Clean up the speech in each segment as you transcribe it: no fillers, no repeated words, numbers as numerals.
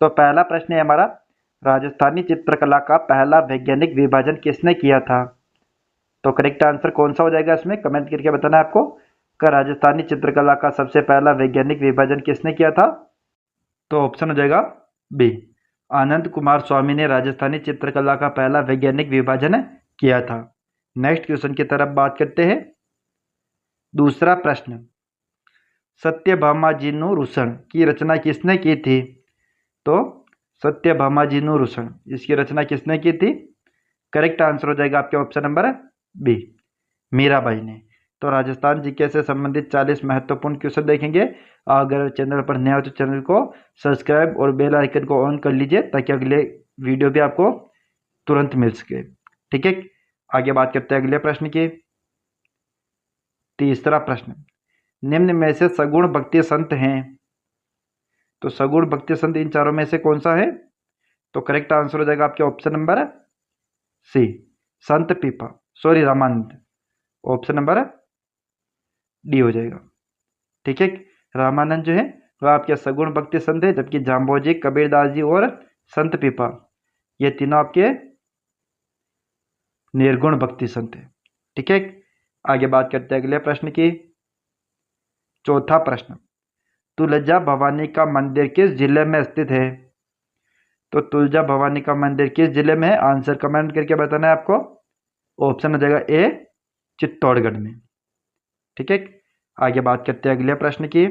तो पहला प्रश्न है हमारा, राजस्थानी चित्रकला का पहला वैज्ञानिक विभाजन किसने किया था? तो करेक्ट आंसर कौन सा हो जाएगा इसमें, कमेंट करके बताना है आपको कि राजस्थानी चित्रकला का सबसे पहला वैज्ञानिक विभाजन किसने किया था? तो ऑप्शन हो जाएगा बी, आनंद कुमार स्वामी ने राजस्थानी चित्रकला का पहला वैज्ञानिक विभाजन किया था। नेक्स्ट क्वेश्चन की तरफ बात करते हैं। दूसरा प्रश्न, सत्यभामाजिनुरुषण की रचना किसने की थी? तो सत्यभामाजिनुरुषण, इसकी रचना किसने की थी? करेक्ट आंसर हो जाएगा आपके ऑप्शन नंबर बी, मीराबाई ने। तो राजस्थान जीके से संबंधित 40 महत्वपूर्ण क्वेश्चन देखेंगे। अगर चैनल पर नया हो तो चैनल को सब्सक्राइब और बेल आइकन को ऑन कर लीजिए ताकि अगले वीडियो भी आपको तुरंत मिल सके। ठीक है, आगे बात करते हैं अगले प्रश्न की। तीसरा प्रश्न, निम्न में से सगुण भक्ति संत हैं। तो सगुण भक्ति संत इन चारों में से कौन सा है? तो करेक्ट आंसर हो जाएगा आपके ऑप्शन नंबर सी, संत पीपा, sorry Ramanand. Option number D हो जाएगा। ठीक है, रामानंद जो है वह आपके सगुण भक्ति संत है, जबकि जाम्बोजी, कबीरदास जी और संत पीपा ये तीनों आपके निर्गुण भक्ति संत है। ठीक है, आगे बात करते हैं अगले प्रश्न की। चौथा प्रश्न, तुलजा भवानी का मंदिर किस जिले में स्थित है? तो तुलजा भवानी का मंदिर किस जिले में है? आंसर कमेंट करके बताना है आपको। ऑप्शन हो जाएगा ए, चित्तौड़गढ़ में। ठीक है, आगे बात करते हैं अगले प्रश्न की।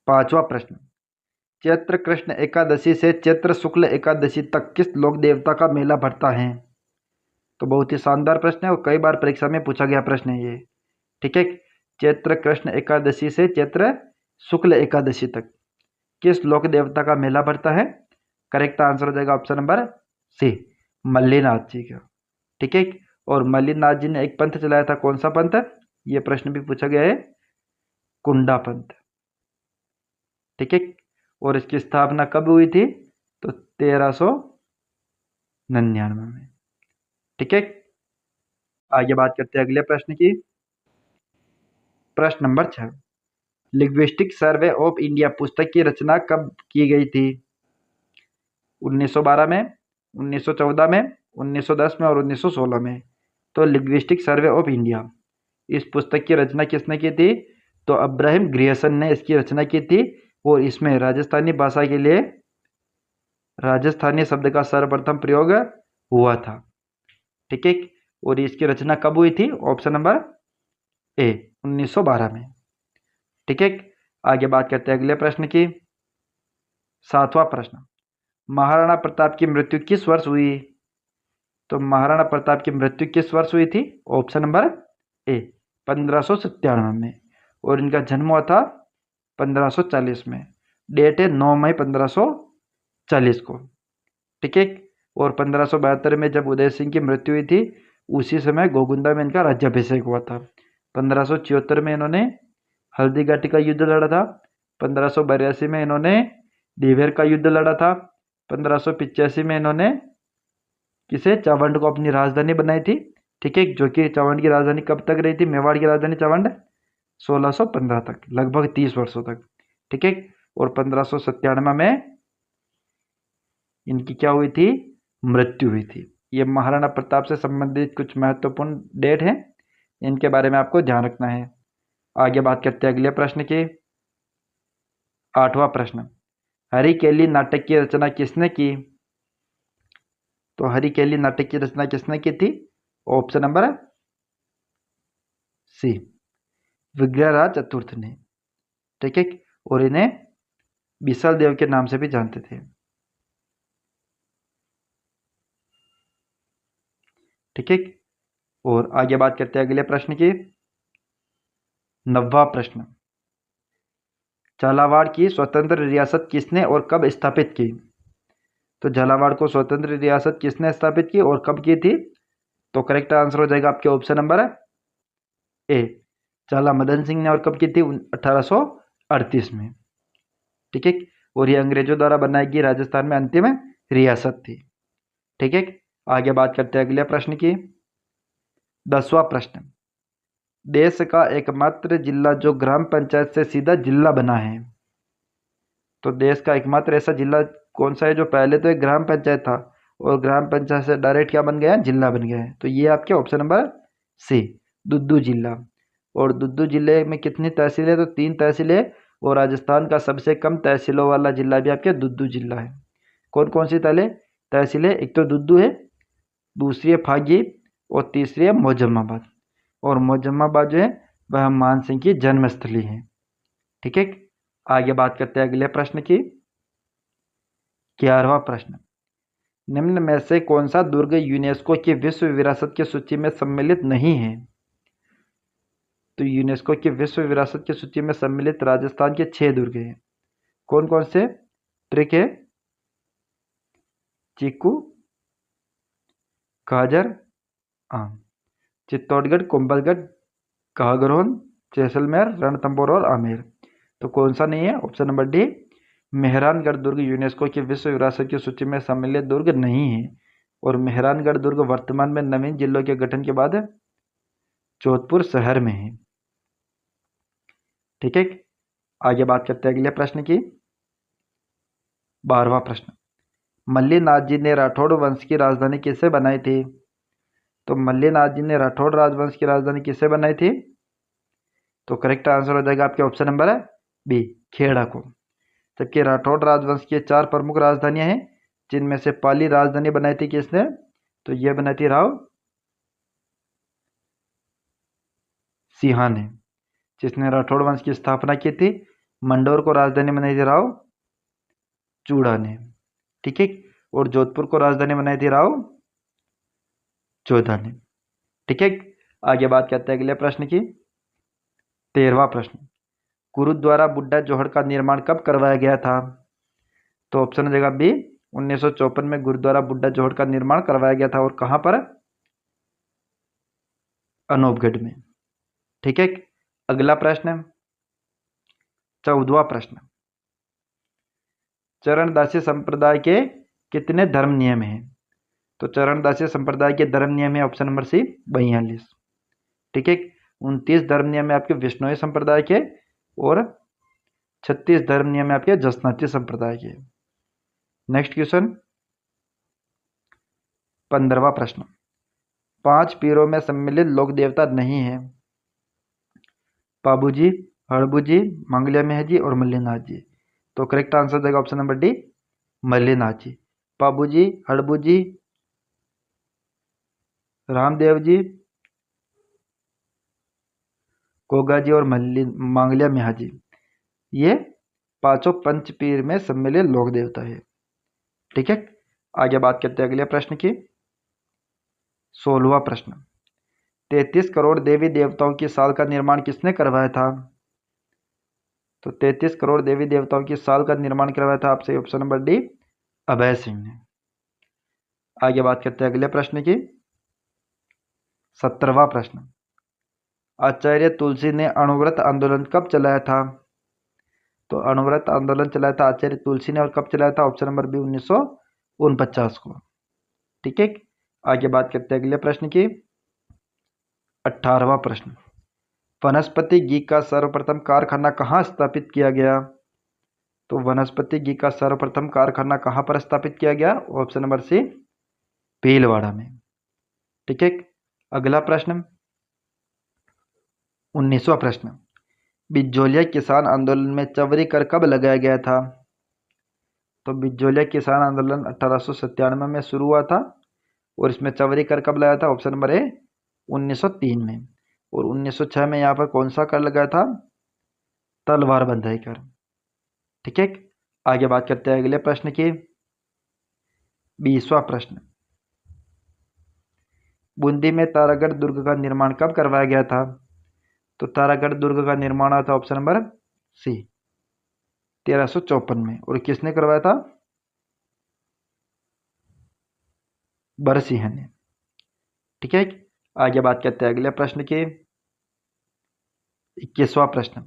पांचवा प्रश्न, चैत्र कृष्ण एकादशी से चैत्र शुक्ल एकादशी तक किस लोक देवता का मेला भरता है? तो बहुत ही शानदार प्रश्न है और कई बार परीक्षा में पूछा गया प्रश्न है ये। ठीक है, चैत्र कृष्ण एकादशी से चैत्र शुक्ल एकादशी तक किस लोक देवता का मेला भरता है? करेक्ट आंसर हो जाएगा ऑप्शन नंबर सी, मल्लीनाथ जी का। ठीक है, और मल्लीनाथ जी ने एक पंथ चलाया था, कौन सा पंथ? ये प्रश्न भी पूछा गया है, कुंडा पंथ। ठीक है, और इसकी स्थापना कब हुई थी? तो 1399 में। ठीक है, आगे बात करते हैं अगले प्रश्न की। प्रश्न number 6, linguistic survey of India पुस्तक की रचना कब की गई थी? 1912 में, 1914 में, 1910 में और 1916 में। तो लिंग्विस्टिक सर्वे ऑफ इंडिया, इस पुस्तक की रचना किसने की थी? तो अब्राहम ग्रियर्सन ने इसकी रचना की थी और इसमें राजस्थानी भाषा के लिए राजस्थानी शब्द का सर्वप्रथम प्रयोग हुआ था। ठीक है, और इसकी रचना कब हुई थी? ऑप्शन नंबर ए, 1912 में। ठीक है, आगे बात करते हैं अगले प्रश्न की। सातवां प्रश्न, महाराणा प्रताप की मृत्यु किस वर्ष हुई? तो महाराणा प्रताप की मृत्यु किस वर्ष हुई थी? ऑप्शन नंबर ए, 1597 में, और इनका जन्म हुआ था 1540 में। डेट है 9 मई 1540 को। ठीक है, और 1572 में जब उदय सिंह की मृत्यु हुई थी उसी समय गोगुंदा में इनका राज्याभिषेक हुआ था। 1576 में इन्होंने हल्दी घाटी का युद्ध लड़ा था। 1582 में इन्होंने दीवेर का युद्ध लड़ा था। 1585 में इन्होंने किसे, चावंड को अपनी राजधानी बनाई थी। ठीक है, जो कि चावंड की राजधानी कब तक रही थी? मेवाड़ की राजधानी चावंड 1615 तक, लगभग 30 वर्षों तक। ठीक है, और 1597 में इनकी क्या हुई थी? मृत्यु हुई थी। ये महाराणा प्रताप से संबंधित कुछ महत्वपूर्ण डेट हैं, इनके बारे में आपको ध्यान रखना है। आगे बात करते हैं अगले प्रश्न की। आठवां प्रश्न, हरिकेली नाटक की रचना किसने की? तो हरिकेली नाटक की रचना किसने की थी? ऑप्शन नंबर सी, विग्रहराज चतुर्थ ने। ठीक है, और इन्हें बिसल देव के नाम से भी जानते थे। ठीक है, और आगे बात करते हैं अगले प्रश्न की। 9वां प्रश्न, झालावाड़ की स्वतंत्र रियासत किसने और कब स्थापित की? तो झालावाड़ को स्वतंत्र रियासत किसने स्थापित की और कब की थी? तो करेक्ट आंसर हो जाएगा आपके ऑप्शन नंबर ए, झाला मदन सिंह ने, और कब की थी? 1838 में। ठीक है, और ये अंग्रेजों द्वारा बनाई गई राजस्थान में अंतिम रियासत थी। ठीक है, आगे बात करते हैं अगले प्रश्न की। 10वां प्रश्न, देश का एकमात्र जिला जो ग्राम पंचायत से सीधा जिला बना है। तो देश का एकमात्र ऐसा जिला कौन सा है जो पहले तो एक ग्राम पंचायत था और ग्राम पंचायत से डायरेक्ट क्या बन गया, जिला बन गया है। तो ये आपके ऑप्शन नंबर सी, दुद्दू जिला। और दुद्दू जिले में कितनी तहसीलें, तो 3 तहसीलें, और राजस्थान का सबसे कम तहसीलों वाला जिला भी आपके दुद्दू जिला है। कौन कौन सी तहसीलें, एक तो दुद्दू है, दूसरी है फागी और तीसरी है मोजम्माबाद। और मोजम्माबाद जो है वह मान सिंह की जन्मस्थली है। ठीक है, आगे बात करते हैं अगले प्रश्न की। 11वां प्रश्न, निम्न में से कौन सा दुर्ग यूनेस्को की विश्व विरासत की सूची में सम्मिलित नहीं है। तो यूनेस्को की विश्व विरासत की सूची में सम्मिलित राजस्थान के 6 दुर्ग हैं। कौन कौन से, ट्रिक है, चीकू, काजर, चित्तौड़गढ़, कुंभलगढ़, कागरोन, जैसलमेर, रणथंभौर और आमेर। तो कौन सा नहीं है, ऑप्शन नंबर डी, मेहरानगढ़ दुर्ग यूनेस्को की विश्व विरासत की सूची में सम्मिलित दुर्ग नहीं है। और मेहरानगढ़ दुर्ग वर्तमान में नवीन जिलों के गठन के बाद जोधपुर शहर में है। ठीक है, आगे बात करते हैं अगले प्रश्न की। 12वां प्रश्न, मल्लिनाथ जी ने राठौड़ वंश की राजधानी किसे बनाई थी। तो मल्लिनाथ जी ने राठौड़ राजवंश की राजधानी किसे बनाई थी। तो करेक्ट आंसर हो जाएगा आपके ऑप्शन नंबर बी, खेड़ा को। जबकि राठौड़ राजवंश की 4 प्रमुख राजधानियां हैं, जिनमें से पहली राजधानी बनाई थी किसने, तो यह बनाई थी राव सिंहा ने, जिसने राठौड़ वंश की स्थापना की थी। मंडोर को राजधानी बनाई थी राव चूड़ा ने। ठीक है, और जोधपुर को राजधानी बनाई थी राव जोधा ने। ठीक है, आगे बात करते हैं अगले प्रश्न की। 13वां प्रश्न, गुरुद्वारा बुड्ढा जोहड़ का निर्माण कब करवाया गया था। तो ऑप्शन हो जाएगा बी, 1954 में गुरुद्वारा बुड्ढा जोहड़ का निर्माण करवाया गया था। और कहां पर, अनूपगढ़ में। ठीक है, अगला प्रश्न, 14वां प्रश्न, चरणदासी संप्रदाय के कितने धर्म नियम हैं। तो चरणदासी संप्रदाय के धर्म नियम है ऑप्शन नंबर सी, 42। ठीक है, 29 धर्म नियम है आपके विष्णुई संप्रदाय के और 36 धर्म नियम है आपके जसनाती संप्रदाय के। नेक्स्ट क्वेश्चन, 15वां प्रश्न, 5 पीरों में सम्मिलित लोक देवता नहीं है। पाबूजी, हड़बूजी, मंगलिया मेह जी और मल्लीनाथ जी। तो करेक्ट आंसर देगा ऑप्शन नंबर डी, मल्लीनाथ जी। पाबूजी, हड़बूजी, रामदेव जी, कोगा जी और मांगलिया मेहा जी, ये 5 पंचपीर में सम्मिलित लोक देवता है। ठीक है, आगे बात करते हैं अगले प्रश्न की। 16वां प्रश्न, 33 करोड़ देवी देवताओं की साल का निर्माण किसने करवाया था। तो 33 करोड़ देवी देवताओं की साल का निर्माण करवाया था आपसे option number D, Abhay Singh ने। आगे बात करते हैं अगले प्रश्न की। 17वां प्रश्न, आचार्य तुलसी ने अणुव्रत आंदोलन कब चलाया था। तो अणुव्रत आंदोलन चलाया था आचार्य तुलसी ने, और कब चलाया था, ऑप्शन नंबर बी, 1949 को। ठीक है, आगे बात करते हैं अगले प्रश्न की। 18वां प्रश्न, वनस्पति घी का सर्वप्रथम कारखाना कहाँ स्थापित किया गया। तो वनस्पति घी का सर्वप्रथम कारखाना कहाँ पर स्थापित किया गया, ऑप्शन नंबर सी, भीलवाड़ा में। ठीक है, अगला प्रश्न, 19वां प्रश्न, बिजोलिया किसान आंदोलन में चवरी कर कब लगाया गया था। तो बिजोलिया किसान आंदोलन 1897 में शुरू हुआ था और इसमें चवरी कर कब लगाया था, ऑप्शन नंबर ए, 1903 में। और 1906 में यहाँ पर कौन सा कर लगाया था, तलवार बंधाई कर। ठीक है, आगे बात करते हैं अगले प्रश्न की। 20वां प्रश्न, बूंदी में तारागढ़ दुर्ग का निर्माण कब करवाया गया था। तो तारागढ़ दुर्ग का निर्माण हुआ था ऑप्शन नंबर सी, 1354 में। और किसने करवाया था, बरसिंह ने। ठीक है, आगे बात करते हैं अगले प्रश्न की। 21वां प्रश्न,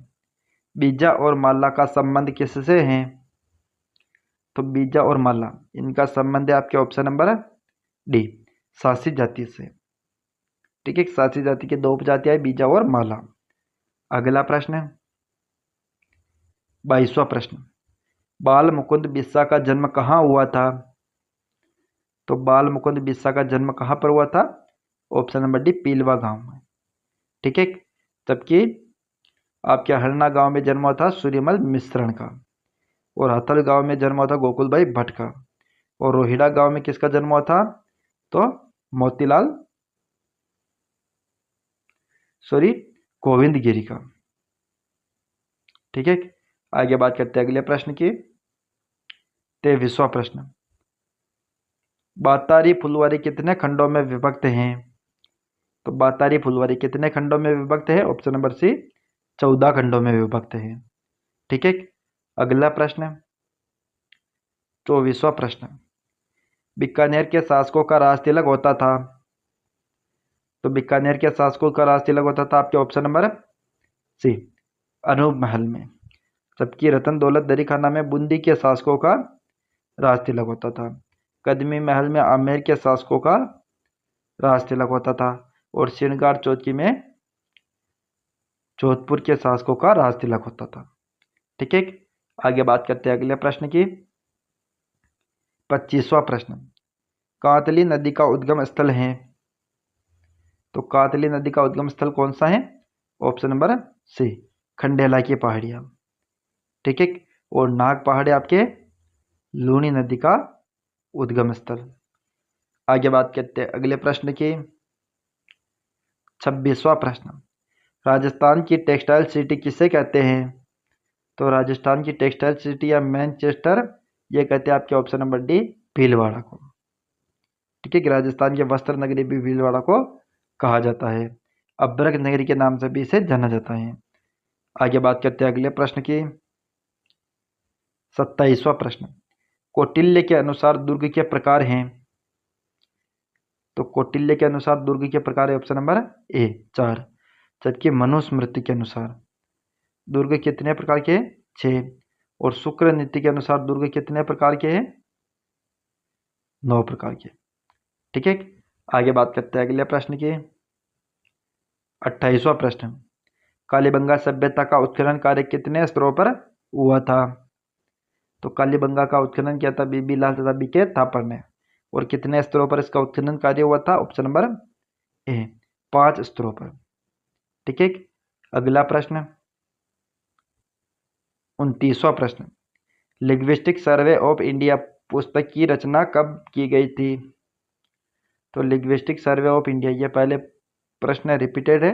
बीजा और माला का संबंध किससे है। तो बीजा और माला, इनका संबंध है आपके ऑप्शन नंबर डी, सासी जाति से। ठीक है, सासी जाति की 2 उपजातियां, बीजा और माला। अगला प्रश्न है 22वां प्रश्न, बाल मुकुंद बिस्सा का जन्म कहाँ हुआ था? तो बाल मुकुंद बिस्सा का जन्म कहाँ पर हुआ था? ऑप्शन नंबर डी, पीलवा गांव में। ठीक है। जबकि आपके हरना गांव में जन्म हुआ था सूर्यमल मिश्रण का, और हथल गांव में जन्म हुआ था गोकुल भाई भट्ट का, और रोहिड़ा गांव में किसका जन्म हुआ था? तो मोतीलाल सॉरी गोविंद गिरी का। ठीक है। आगे बात करते हैं अगले प्रश्न की। 23वां प्रश्न, बातारी फुलवारी कितने खंडों में विभक्त हैं? तो बातारी फुलवारी कितने खंडों में विभक्त है? ऑप्शन नंबर सी, 14 खंडों में विभक्त है। ठीक है। अगला प्रश्न, 24वां प्रश्न, बीकानेर के शासकों का राज तिलक होता था? तो बीकानेर के शासकों का राज तिलक होता था आपके ऑप्शन नंबर सी, अनूप महल में। जबकि रतन दौलत दरी खाना में बूंदी के शासकों का राज तिलक होता था। कदमी महल में आमेर के शासकों का राज तिलक होता था, और श्रृंगार चौकी में जोधपुर के शासकों का राज तिलक होता था। ठीक है। आगे बात करते हैं अगले प्रश्न की। 25वां प्रश्न, कातली नदी का उद्गम स्थल है? तो कातली नदी का उद्गम स्थल कौन सा है? ऑप्शन नंबर सी, खंडेला की पहाड़ियाँ। ठीक है। और नाग पहाड़ी आपके लूनी नदी का उद्गम स्थल। आगे बात करते हैं अगले प्रश्न की। 26वां प्रश्न, राजस्थान की टेक्सटाइल सिटी किसे कहते हैं? तो राजस्थान की टेक्सटाइल सिटी या मैनचेस्टर, ये कहते हैं आपके ऑप्शन नंबर डी, भीलवाड़ा को। ठीक है कि राजस्थान के वस्त्र नगरी भी भीलवाड़ा को कहा जाता है। अब्रक नगरी के नाम से भी इसे जाना जाता है। आगे बात करते हैं अगले प्रश्न की। 27वां प्रश्न, कौटिल्य के अनुसार दुर्ग के प्रकार हैं? तो कौटिल्य के अनुसार दुर्ग के प्रकार है ऑप्शन नंबर ए, 4। जबकि मनुस्मृति के अनुसार दुर्ग कितने प्रकार के? 6। और शुक्र नीति के अनुसार दुर्ग कितने प्रकार के हैं? 9 प्रकार के। ठीक है। आगे बात करते हैं अगले प्रश्न की। 28वां प्रश्न, कालीबंगा सभ्यता का उत्खनन कार्य कितने स्तरों पर हुआ था? तो कालीबंगा का उत्खनन किया था बीबी लाल तथा बीके थापर ने, और कितने स्तरों पर इसका उत्खनन कार्य हुआ था? ऑप्शन नंबर ए, 5 स्तरों पर। ठीक है। अगला प्रश्न, 29वां प्रश्न, लिंग्विस्टिक सर्वे ऑफ इंडिया पुस्तक की रचना कब की गई थी? तो लिंग्विस्टिक सर्वे ऑफ इंडिया, ये पहले प्रश्न रिपीटेड है।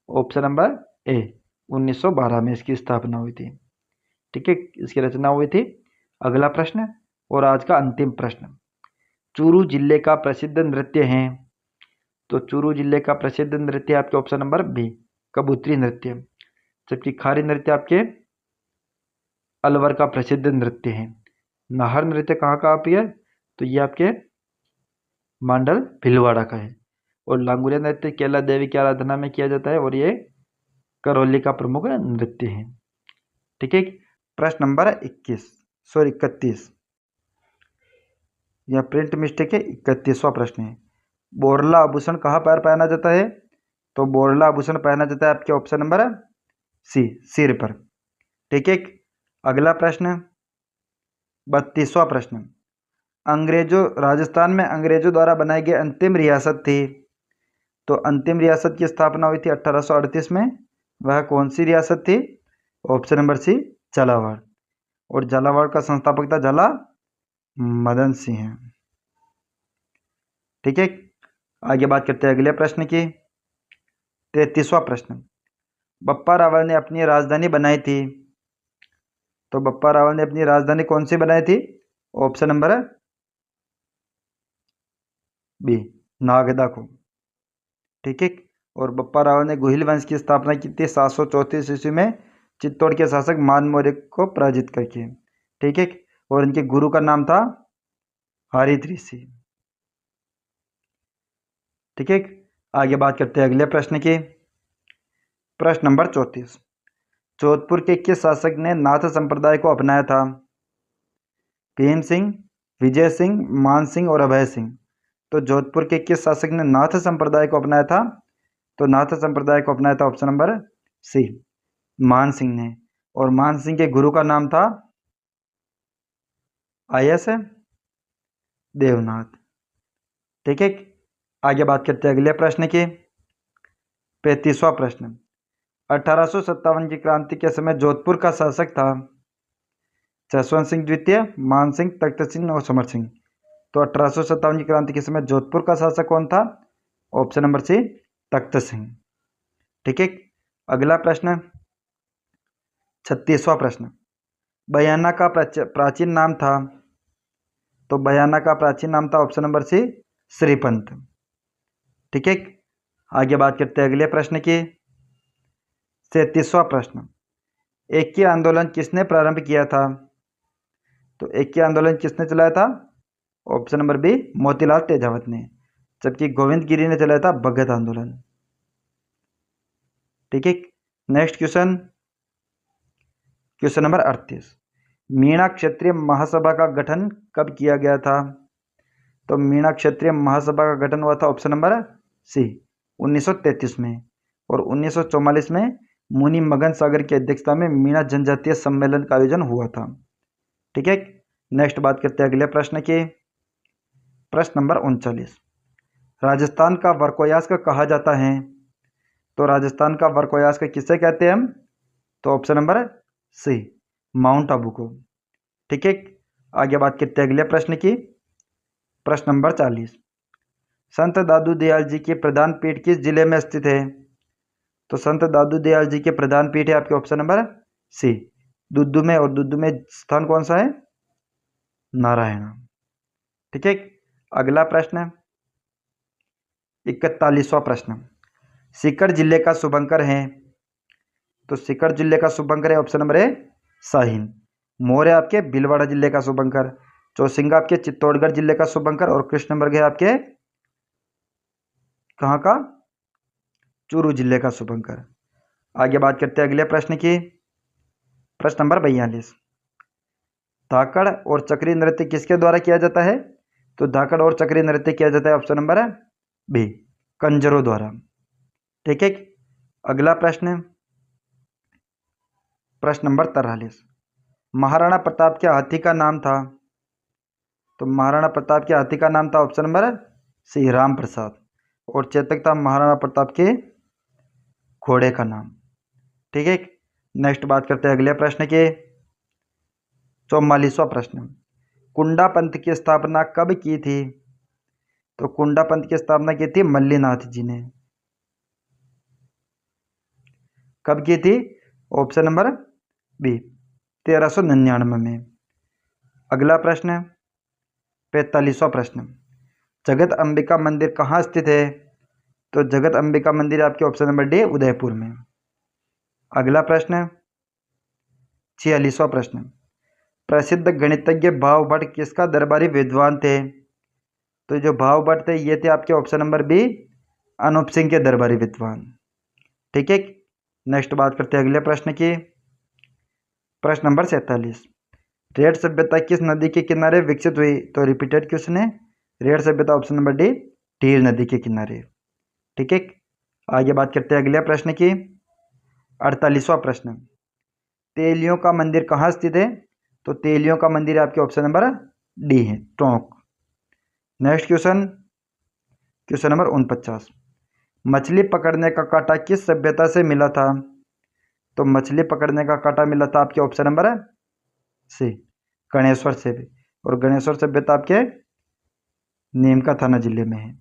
ऑप्शन नंबर ए, 1912 में इसकी स्थापना हुई थी। ठीक है, इसकी रचना हुई थी। अगला प्रश्न और आज का अंतिम प्रश्न, चूरू जिले का प्रसिद्ध नृत्य है? तो चूरू जिले का प्रसिद्ध नृत्य आपके ऑप्शन नंबर बी, कबूतरी नृत्य। जबकि खारी नृत्य आपके अलवर का प्रसिद्ध नृत्य है। नाहर नृत्य कहाँ का आप है? तो ये आपके मांडल भीलवाड़ा का है। और लांगुरिया नृत्य केला देवी की आराधना में किया जाता है, और ये करौली का प्रमुख नृत्य है। ठीक है। प्रश्न नंबर 31 यह प्रिंट मिस्टेक है। 31वां प्रश्न है, बोरला आभूषण कहाँ पर पहना जाता है? तो बोरला आभूषण पहना जाता है आपके ऑप्शन नंबर सी, सिर पर। ठीक है। अगला प्रश्न 32वां प्रश्न, राजस्थान में अंग्रेजों द्वारा बनाई गई अंतिम रियासत थी? तो अंतिम रियासत की स्थापना हुई थी 1838 में। वह कौन सी रियासत थी? Option number C, Jhalawar. और झालावाड़ का संस्थापक था झाला मदन सिंह। ठीक है। आगे बात करते हैं अगले प्रश्न की। 33वां प्रश्न, बप्पा रावल ने अपनी राजधानी बनाई थी? तो बप्पा रावल ने अपनी राजधानी कौन सी बनाई थी? ऑप्शन नंबर बी, नागदा को। ठीक है। और बप्पा रावल ने गुहिल वंश की स्थापना की थी 734 ईस्वी में चित्तौड़ के शासक मान मौर्य को पराजित करके। ठीक है। और इनके गुरु का नाम था हरित ऋषि। ठीक है। आगे बात करते हैं अगले प्रश्न की। प्रश्न नंबर 34, जोधपुर के किस शासक ने नाथ संप्रदाय को अपनाया था? भीम सिंह, विजय सिंह, मान सिंह और अभय सिंह। तो जोधपुर के किस शासक ने नाथ संप्रदाय को अपनाया था? तो नाथ संप्रदाय को अपनाया था ऑप्शन नंबर सी, मान सिंह ने। और मान सिंह के गुरु का नाम था IS देवनाथ। ठीक है, आगे बात करते हैं अगले प्रश्न की। 35वां प्रश्न, 1857 की क्रांति के समय जोधपुर का शासक था जसवंत सिंह द्वितीय, मान सिंह, तख्त सिंह और समर सिंह। तो 1857 की क्रांति के समय जोधपुर का शासक कौन था? ऑप्शन नंबर सी, तख्त सिंह। ठीक है, अगला प्रश्न 36वां प्रश्न, बयाना का प्राचीन नाम था। तो बयाना का प्राचीन नाम था ऑप्शन नंबर सी, श्रीपंत। ठीक है, आगे बात करते हैं अगले प्रश्न की। 37वां प्रश्न, एकी आंदोलन किसने प्रारंभ किया था? तो एकी आंदोलन किसने चलाया था? Option number B, Motilal Tejawat ने। जबकि गोविंद गिरी ने चलाया था भगत आंदोलन। ठीक है, next question, question number 38, Meena Kshatriya Mahasabha का गठन कब किया गया था? तो मीणा क्षत्रिय महासभा का गठन हुआ था ऑप्शन नंबर सी, 1933 में। और 1944 में मुनि मगन सागर की अध्यक्षता में मीणा जनजातीय सम्मेलन का आयोजन हुआ था। ठीक है, नेक्स्ट बात करते हैं अगले प्रश्न की। प्रश्न नंबर 39, राजस्थान का वर्कोयास्क कहा जाता है। तो राजस्थान का वर्कोयास्क किसे कहते हैं हम? तो option number C, Mount Abu को। ठीक है, आगे बात करते हैं अगले प्रश्न की। प्रश्न नंबर 40, संत दादू दयाल जी की प्रधान पीठ किस जिले में स्थित है? तो संत दादू दयाल जी के प्रधान पीठ है आपके ऑप्शन नंबर सी, दुद्दू में। और दुद्दू में स्थान कौन सा है? नारायण। ठीक है, अगला प्रश्न 41वां प्रश्न, सीकर जिले का शुभंकर है। तो सीकर जिले का शुभंकर है ऑप्शन नंबर ए, शाहीन। मोर है आपके भीलवाड़ा जिले का शुभंकर, चौसिंगा आपके चित्तौड़गढ़ जिले का शुभंकर, और कृष्णमृग है आपके कहाँ का? चूरू जिले का शुभंकर। आगे बात करते हैं अगले प्रश्न की। प्रश्न नंबर 42, धाकड़ और चक्री नृत्य किसके द्वारा किया जाता है? तो धाकड़ और चक्री नृत्य किया जाता है ऑप्शन नंबर बी, कंजरों द्वारा। ठीक है, अगला प्रश्न, प्रश्न नंबर 43, महाराणा प्रताप के हाथी का नाम था। तो महाराणा प्रताप के हाथी का नाम था ऑप्शन नंबर सी, राम प्रसाद। और चेतक था महाराणा प्रताप के घोड़े का नाम। ठीक है, नेक्स्ट बात करते हैं अगले प्रश्न के। 44वां प्रश्न, कुंडा पंथ की स्थापना कब की थी? तो कुंडा पंथ की स्थापना की थी मल्लीनाथ जी ने। कब की थी? ऑप्शन नंबर बी, 1399 में। अगला प्रश्न 45वां प्रश्न, जगत अंबिका मंदिर कहाँ स्थित है? तो जगत अंबिका मंदिर आपके ऑप्शन नंबर डी, उदयपुर में। अगला प्रश्न 46वां प्रश्न, प्रसिद्ध गणितज्ञ भावभट्ट किसका दरबारी विद्वान थे? तो जो भावभट्ट थे ये थे आपके option number B, Anoop Singh के दरबारी विद्वान। ठीक है, नेक्स्ट बात करते हैं अगले प्रश्न की। प्रश्न नंबर 47, रेड सभ्यता किस नदी के किनारे विकसित हुई? तो रिपीटेड क्वेश्चन है, रेड सभ्यता ऑप्शन नंबर डी, टीर नदी के किनारे। ठीक है, आगे बात करते हैं अगले प्रश्न की। 48वां प्रश्न, तेलियों का मंदिर कहाँ स्थित है? तो तेलियों का मंदिर आपके ऑप्शन नंबर डी है, Tonk. Next question, question number 49, मछली पकड़ने का कांटा किस सभ्यता से मिला था? तो मछली पकड़ने का कांटा मिला था आपके ऑप्शन नंबर सी, गणेश्वर से भी। और गणेश्वर सभ्यता आपके नीमका थाना जिले में है।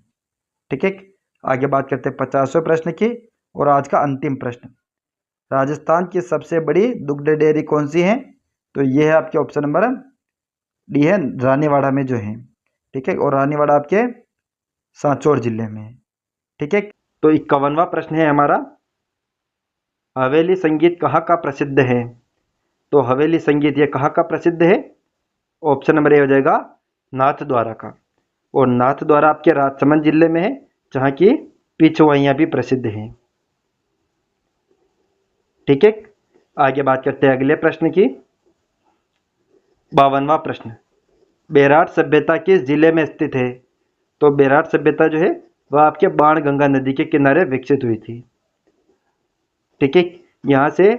ठीक है, आगे बात करते हैं 50वें प्रश्न की और आज का अंतिम प्रश्न, राजस्थान की सबसे बड़ी दुग्ध डेयरी कौन सी है? तो ये है आपके ऑप्शन नंबर डी है, रानीवाड़ा में जो है। ठीक है, और रानीवाड़ा आपके सांचौर जिले में है। ठीक है, तो 51वां प्रश्न है हमारा, हवेली संगीत कहाँ का प्रसिद्ध है? तो हवेली संगीत ये कहाँ का प्रसिद्ध है? ऑप्शन नंबर ए हो जाएगा, नाथ द्वारा का। और नाथ द्वारा आपके राजसमंद जिले में है, जहाँ की पिछवाइयाँ भी प्रसिद्ध हैं। ठीक है, आगे बात करते हैं अगले प्रश्न की। 52वां प्रश्न, बेराट सभ्यता किस जिले में स्थित है? तो बेराट सभ्यता जो है वह आपके बाणगंगा नदी के किनारे विकसित हुई थी। ठीक है, यहाँ से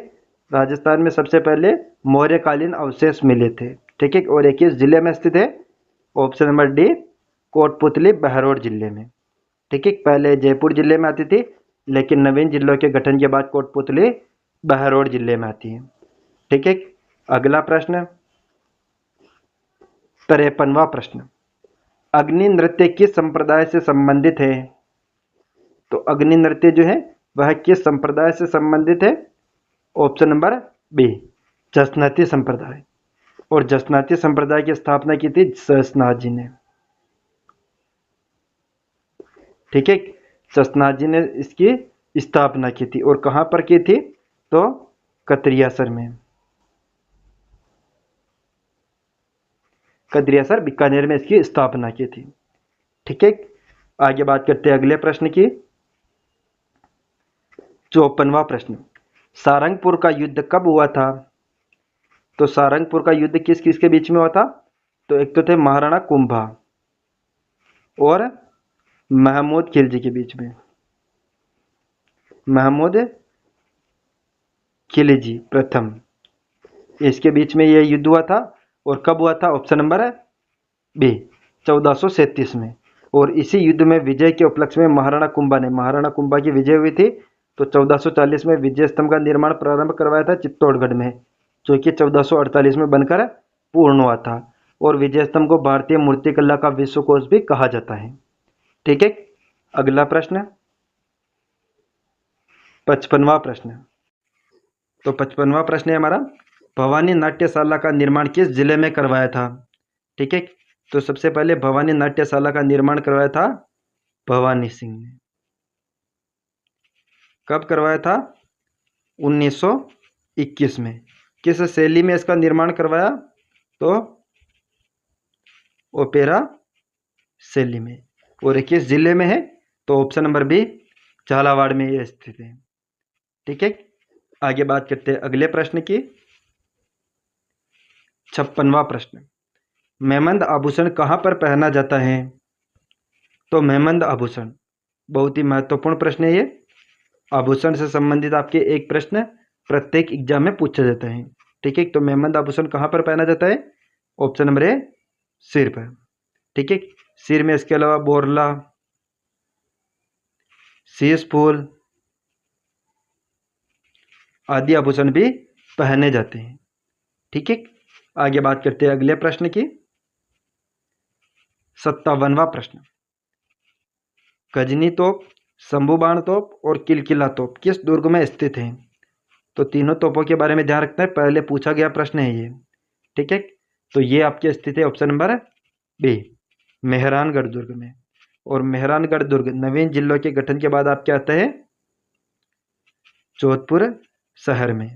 राजस्थान में सबसे पहले मौर्यकालीन अवशेष मिले थे। ठीक है, और ये किस जिले में स्थित है? Option number D, Kotputli Behror जिले में। ठीक है, पहले जयपुर जिले में आती थी, लेकिन नवीन जिलों के गठन के बाद कोटपुतली बहरौड़ जिले में आती है। ठीक है, अगला प्रश्न 53वां प्रश्न, अग्नि नृत्य किस संप्रदाय से संबंधित है? तो अग्नि नृत्य जो है वह किस संप्रदाय से संबंधित है? ऑप्शन नंबर बी, जसनाती संप्रदाय। और जसनाती संप्रदाय की स्थापना की थी सहसनाथ जी ने। ठीक है, सहसनाथ जी ने इसकी स्थापना की थी, और कहां पर की थी? तो कतरियासर में। कतरियासर बीकानेर में इसकी स्थापना की थी। ठीक है, आगे बात करते हैं अगले प्रश्न की। 54वां प्रश्न, सारंगपुर का युद्ध कब हुआ था? तो सारंगपुर का युद्ध किस किस के बीच में हुआ था? तो एक तो थे महाराणा कुंभा और महमूद खिलजी के बीच में। महमूद खिलजी प्रथम, इसके बीच में यह युद्ध हुआ था। और कब हुआ था? ऑप्शन नंबर बी, 1437 में। और इसी युद्ध में विजय के उपलक्ष्य में महाराणा कुंभा की विजय हुई थी। तो 1440 में विजय स्तंभ का निर्माण प्रारंभ करवाया था चित्तौड़गढ़ में, जो कि 1448 में बनकर पूर्ण हुआ था। और विजय स्तंभ को भारतीय मूर्तिकला का विश्वकोश भी कहा जाता है। ठीक है, अगला प्रश्न 55वां प्रश्न। तो 55वां प्रश्न है हमारा, भवानी नाट्यशाला का निर्माण किस जिले में करवाया था? ठीक है, तो सबसे पहले भवानी नाट्यशाला का निर्माण करवाया था भवानी सिंह ने। कब करवाया था? 1921 में। किस शैली में इसका निर्माण करवाया? तो ओपेरा शैली में। और किस जिले में है? तो ऑप्शन नंबर बी, झालावाड़ में यह स्थित है। ठीक है, आगे बात करते हैं अगले प्रश्न की। 56वां प्रश्न, मेहमंद आभूषण कहां पर पहना जाता है? तो मेहमंद आभूषण बहुत ही महत्वपूर्ण प्रश्न है ये। आभूषण से संबंधित आपके एक प्रश्न प्रत्येक एग्जाम में पूछा जाता है। ठीक है, तो मेहमंद आभूषण कहां पर पहना जाता है? ऑप्शन नंबर ए, सिर पर। ठीक है, सिर में इसके अलावा बोरला, शीश फूल आदि आभूषण भी पहने जाते हैं। ठीक है, आगे बात करते हैं अगले प्रश्न की। 57वां प्रश्न, गजनी तोप, शंभुबाण तोप और किलकिला तोप किस दुर्ग में स्थित हैं? तो तीनों तोपों के बारे में ध्यान रखना है, पहले पूछा गया प्रश्न है ये। ठीक है, तो ये आपकी स्थित है ऑप्शन नंबर बी, मेहरानगढ़ दुर्ग में। और मेहरानगढ़ दुर्ग नवीन जिलों के गठन के बाद आपके आता है जोधपुर शहर में।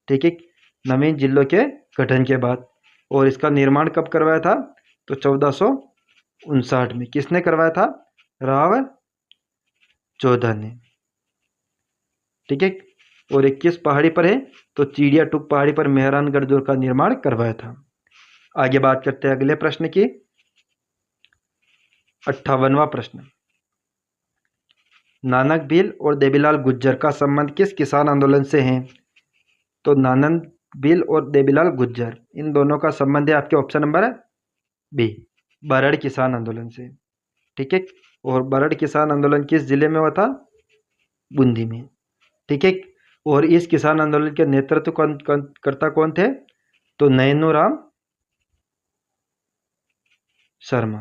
ठीक है, नवीन जिलों के गठन के बाद। और इसका निर्माण कब करवाया था? तो 1459 में। किसने करवाया था? राव जोधा ने। ठीक है, और 21 पहाड़ी पर है, तो चिड़िया टूक पहाड़ी पर मेहरानगढ़ दुर्ग का निर्माण करवाया था। आगे बात करते हैं अगले प्रश्न की। 58वां प्रश्न, नानक भील और देवीलाल गुज्जर का संबंध किस किसान आंदोलन से है? तो नानक भील और देवीलाल गुज्जर इन दोनों का संबंध है आपके ऑप्शन नंबर बी, बरड़ किसान आंदोलन से। ठीक है, और बरड़ किसान आंदोलन किस जिले में हुआ था? बूंदी में। ठीक है, और इस किसान आंदोलन के नेतृत्व करता कौन थे? तो नैनूराम शर्मा।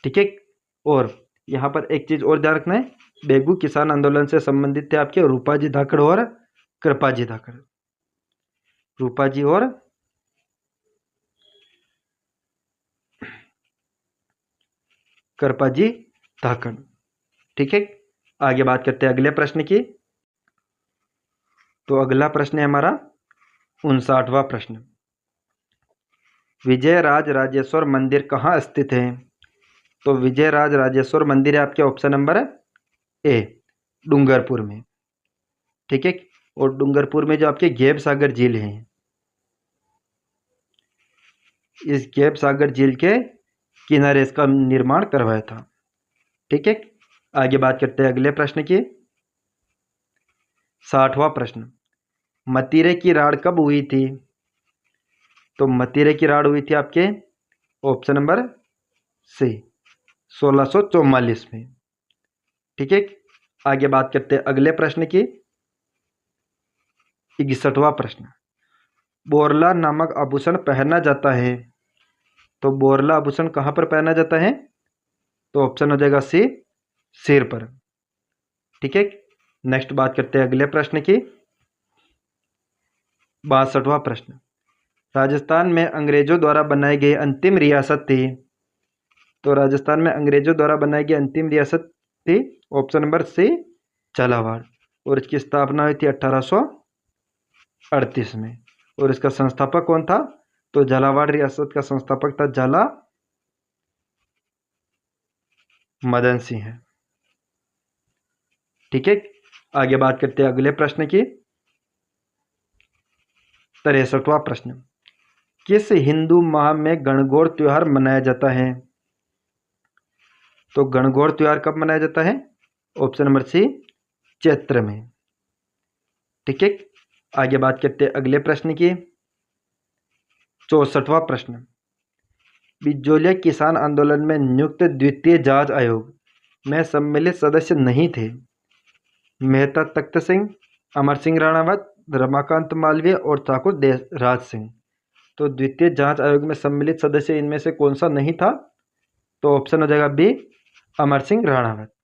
ठीक है, और यहाँ पर एक चीज और ध्यान रखना है, बेगू किसान आंदोलन से संबंधित थे आपके रूपाजी धाकड़ और कृपाजी धाकड़। रूपाजी और कृपाजी धाकड़। ठीक है, आगे बात करते हैं अगले प्रश्न की। तो अगला प्रश्न है हमारा 59वां प्रश्न, विजयराज राजेश्वर मंदिर कहाँ स्थित है? तो विजयराज राजेश्वर मंदिर है आपके ऑप्शन नंबर ए, डूंगरपुर में। ठीक है, और डूंगरपुर में जो आपके गैब सागर झील है, इस गैब सागर झील के किनारे इसका निर्माण करवाया था। ठीक है, आगे बात करते हैं अगले प्रश्न की। 60वां प्रश्न, मतीरे की राड़ कब हुई थी? तो मतीरे की राड़ हुई थी आपके ऑप्शन नंबर सी 1644 में। ठीक है, आगे बात करते हैं अगले प्रश्न की। 61वां प्रश्न, बोरला नामक आभूषण पहना जाता है। तो बोरला आभूषण कहाँ पर पहना जाता है? तो ऑप्शन हो जाएगा सी, सिर पर। ठीक है, नेक्स्ट बात करते हैं अगले प्रश्न की। 62वां प्रश्न, राजस्थान में अंग्रेजों द्वारा बनाई गई अंतिम रियासत थी। तो राजस्थान में अंग्रेजों द्वारा बनाई गई अंतिम रियासत थी ऑप्शन नंबर सी, झालावाड़। और इसकी स्थापना हुई थी 1838 में। और इसका संस्थापक कौन था? तो झालावाड़ रियासत का संस्थापक था झाला मदन सिंह है। ठीक है, आगे बात करते हैं अगले प्रश्न की। 63वां प्रश्न, किस हिंदू माह में गणगौर त्योहार मनाया जाता है? तो गणगौर त्योहार कब मनाया जाता है? ऑप्शन नंबर सी, चैत्र में। ठीक है, आगे बात करते हैं अगले प्रश्न की। 64वां प्रश्न, बिजोलिया किसान आंदोलन में नियुक्त द्वितीय जांच आयोग में सम्मिलित सदस्य नहीं थे। मेहता तख्त सिंह, अमर सिंह राणावत, रमाकांत मालवीय और ठाकुर देवराज सिंह। तो द्वितीय जांच आयोग में सम्मिलित सदस्य इनमें से कौन सा नहीं था? तो ऑप्शन हो जाएगा बी, अमर सिंह राणावत।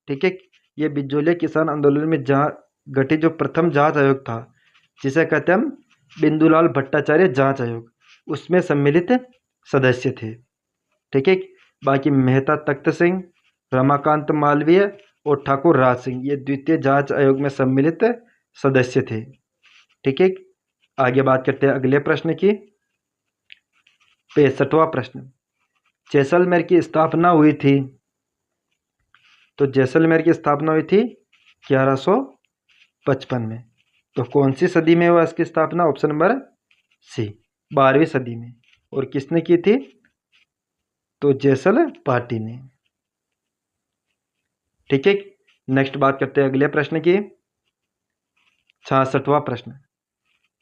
ठीक है, ये बिजोलिया किसान आंदोलन में गठित जो प्रथम जांच आयोग था, जिसे कहते हैं हम बिंदुलाल भट्टाचार्य जांच आयोग, उसमें सम्मिलित सदस्य थे। ठीक है, बाकी मेहता तख्त सिंह, रमाकांत मालवीय और ठाकुर राज सिंह ये द्वितीय जांच आयोग में सम्मिलित सदस्य थे। ठीक है, आगे बात करते हैं अगले प्रश्न की। 65वां प्रश्न, जैसलमेर की स्थापना हुई थी। तो जैसलमेर की स्थापना हुई थी 1155 में। तो कौन सी सदी में हुआ इसकी स्थापना? ऑप्शन नंबर सी, 12वीं सदी में। और किसने की थी? तो जैसल पार्टी ने। ठीक है, नेक्स्ट बात करते हैं अगले प्रश्न की। 66वां प्रश्न,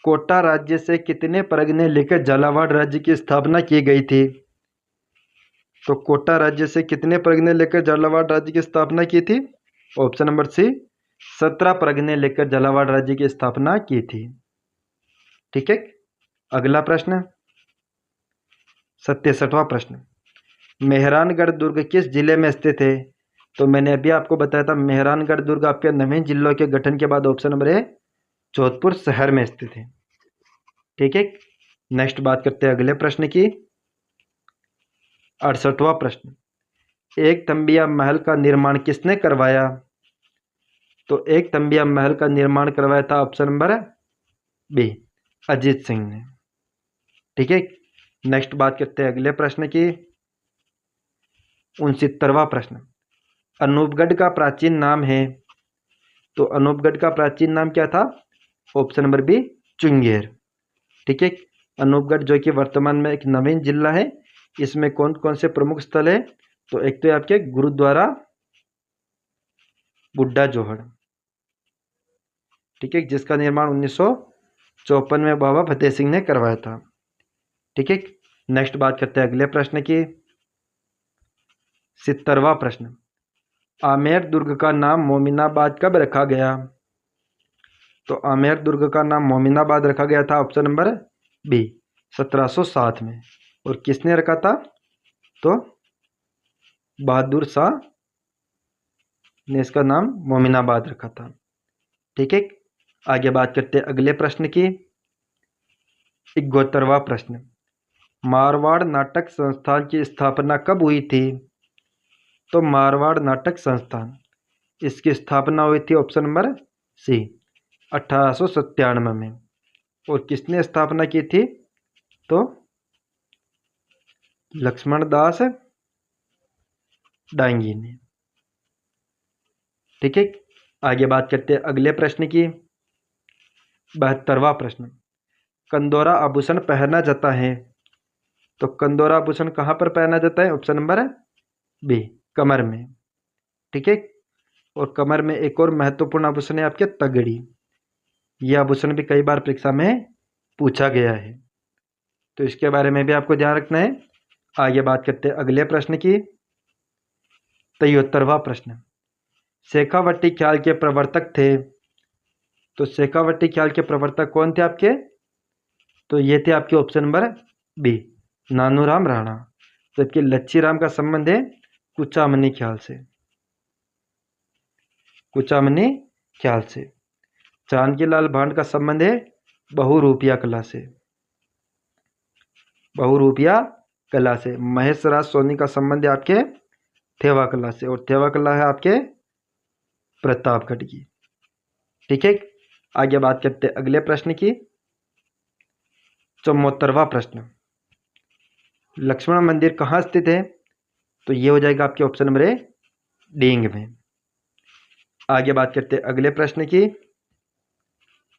कोटा राज्य से कितने परगने लेकर झालावाड़ राज्य की स्थापना की गई थी? तो कोटा राज्य से कितने परगने लेकर झालावाड़ राज्य की स्थापना की थी? ऑप्शन नंबर सी, 17 परगने लेकर झालावाड़ राज्य की स्थापना की थी। ठीक है, अगला प्रश्न 67वां प्रश्न, मेहरानगढ़ दुर्ग किस जिले में स्थित है? तो मैंने अभी आपको बताया था मेहरानगढ़ दुर्ग आपके 9 जिलों के गठन के बाद ऑप्शन नंबर ए जोधपुर शहर में स्थित है। ठीक है, नेक्स्ट बात करते हैं अगले प्रश्न की। 68वां प्रश्न, एक तंबिया महल का निर्माण किसने करवाया? तो एक तंबिया महल का निर्माण करवाया था option number B, Ajit Singh ने। ठीक है, नेक्स्ट बात करते हैं अगले प्रश्न की। 69वां प्रश्न, अनूपगढ़ का प्राचीन नाम है। तो अनूपगढ़ का प्राचीन नाम क्या था? Option number B, Chunger. ठीक है, अनूपगढ़ जो कि वर्तमान में एक नवीन जिला है, इसमें कौन कौन से प्रमुख स्थल है? तो एक तो आपके गुरुद्वारा बुड्ढा जोहड़। ठीक है, जिसका निर्माण 1954 में बाबा फतेह सिंह ने करवाया था। ठीक है, नेक्स्ट बात करते हैं अगले प्रश्न की। 70वां प्रश्न, आमेर दुर्ग का नाम मोमिनाबाद कब रखा गया? तो आमेर दुर्ग का नाम मोमिनाबाद रखा गया था ऑप्शन नंबर बी, 1707 में। और किसने रखा था? तो बहादुर शाह ने इसका नाम मोमिनाबाद रखा था। ठीक है, आगे बात करते हैं अगले प्रश्न की। 71वां प्रश्न, मारवाड़ नाटक संस्थान की स्थापना कब हुई थी? तो मारवाड़ नाटक संस्थान, इसकी स्थापना हुई थी ऑप्शन नंबर सी, 1897 में। और किसने स्थापना की थी? तो लक्ष्मण दास डांगी ने। ठीक है, आगे बात करते हैं अगले प्रश्न की। 72वां प्रश्न, कंदोरा आभूषण पहना जाता है। तो कंदोरा आभूषण कहाँ पर पहना जाता है? ऑप्शन नंबर बी, कमर में। ठीक है, और कमर में एक और महत्वपूर्ण आभूषण है आपके तगड़ी। यह आभूषण भी कई बार परीक्षा में पूछा गया है। तो इसके बारे में भी आपको ध्यान रखना है। आगे बात करते हैं अगले प्रश्न की। 73वां प्रश्न, शेखावटी ख्याल के प्रवर्तक थे। तो शेखावटी ख्याल के प्रवर्तक कौन थे आपके? तो ये थे आपके option number B, Nanuram Rana. जबकि लच्छीराम का संबंध है कुचामनी ख्याल से, कुचामनी ख्याल से। जानकीलाल भांड का संबंध है बहुरूपिया कला से, बहुरूपिया कला से। महेश राज सोनी का संबंध है आपके थेवा कला से, और थेवा कला है आपके प्रतापगढ़ की। ठीक है, आगे बात करते हैं अगले प्रश्न की। 74वां प्रश्न, लक्ष्मण मंदिर कहाँ स्थित है? तो ये हो जाएगा आपके ऑप्शन नंबर ए, डींग में। आगे बात करते हैं अगले प्रश्न की।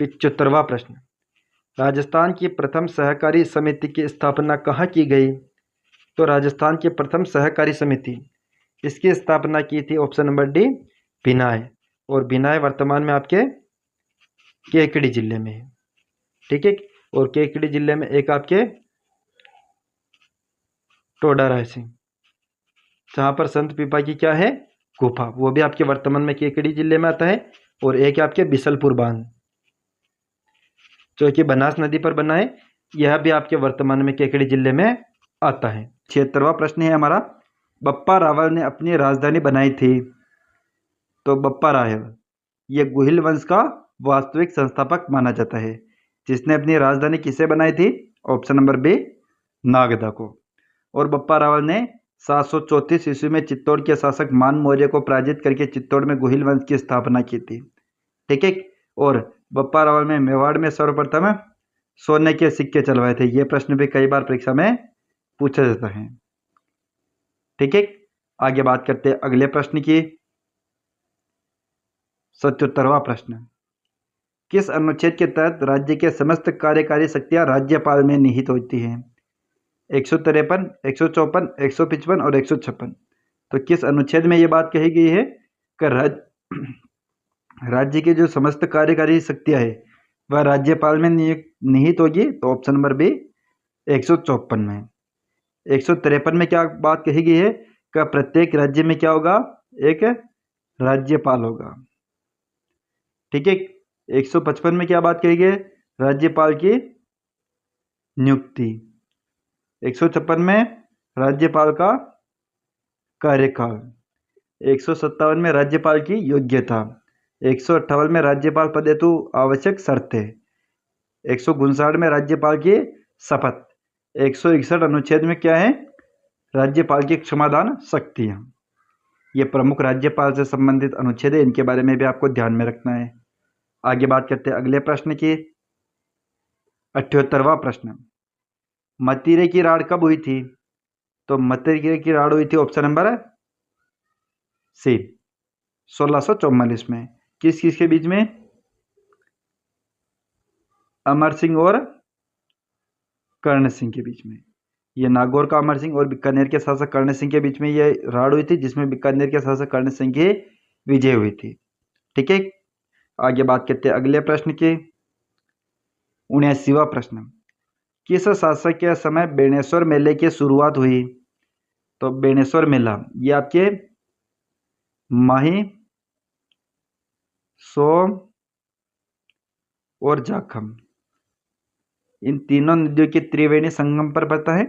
75वां प्रश्न, राजस्थान की प्रथम सहकारी समिति की स्थापना कहाँ की गई? तो राजस्थान की प्रथम सहकारी समिति, इसकी स्थापना की थी ऑप्शन नंबर डी, भिनाय। और भिनाय वर्तमान में आपके केकड़ी जिले में है। ठीक है, और केकड़ी जिले में एक आपके टोडा रायसिंह, जहाँ पर संत पीपा की क्या है, गुफा, वो भी आपके वर्तमान में केकड़ी जिले में आता है। और एक आपके बिसलपुर बांध, जो कि बनास नदी पर बना है, यह भी आपके वर्तमान में केकड़ी जिले में आता है। 76वां प्रश्न है हमारा, बप्पा रावल ने अपनी राजधानी बनाई थी। तो बप्पा रावल ये गुहिल वंश का वास्तविक संस्थापक माना जाता है, जिसने अपनी राजधानी किसे बनाई थी? ऑप्शन नंबर बी, नागदा को। और बप्पा रावल ने 734 ईस्वी में चित्तौड़ के शासक मान मौर्य को पराजित करके चित्तौड़ में गुहिल वंश की स्थापना की थी। ठीक है, और बप्पा रावल में मेवाड़ में सर्वप्रथम सोने के सिक्के चलवाए थे। ये प्रश्न भी कई बार परीक्षा में पूछा जाता है। ठीक है, आगे बात करते हैं अगले प्रश्न की। 77वां प्रश्न, किस अनुच्छेद के तहत राज्य के समस्त कार्यकारी शक्तियां राज्यपाल में निहित होती हैं? 153, 154, 155 और 156। तो किस अनुच्छेद में ये बात कही गई है कि राज्य की जो समस्त कार्यकारी शक्तियां है वह राज्यपाल में निहित होगी? तो ऑप्शन नंबर बी, 154 में। 153 में क्या बात कही गई है कि प्रत्येक राज्य में क्या होगा, एक राज्यपाल होगा। ठीक है, 155 में क्या बात कही गई, राज्यपाल की नियुक्ति। 156 में राज्यपाल का कार्यकाल। 157 में राज्यपाल की योग्यता। 158 में राज्यपाल पद हेतु आवश्यक शर्तें। 159 में राज्यपाल की शपथ। 161 अनुच्छेद में क्या है, राज्यपाल की क्षमादान शक्तियां। ये प्रमुख राज्यपाल से संबंधित अनुच्छेद है, इनके बारे में भी आपको ध्यान में रखना है। आगे बात करते हैं अगले प्रश्न की। 78वां प्रश्न, मतीरे की राड़ कब हुई थी? तो मतीरे की राड़ हुई थी ऑप्शन नंबर सी, 1644 में। किस किस के बीच में? अमर सिंह और कर्ण सिंह के बीच में। ये नागौर का अमर सिंह और बीकानेर के शासक कर्ण सिंह के बीच में ये राड़ हुई थी, जिसमें बीकानेर के शासक कर्ण सिंह की विजय हुई थी। ठीक है, आगे बात करते हैं अगले प्रश्न की। 79वां प्रश्न, किस शासक के समय बेणेश्वर मेले की शुरुआत हुई? तो बेणेश्वर मेला ये आपके माही, सोम और जाखम, इन तीनों नदियों के त्रिवेणी संगम पर पड़ता है।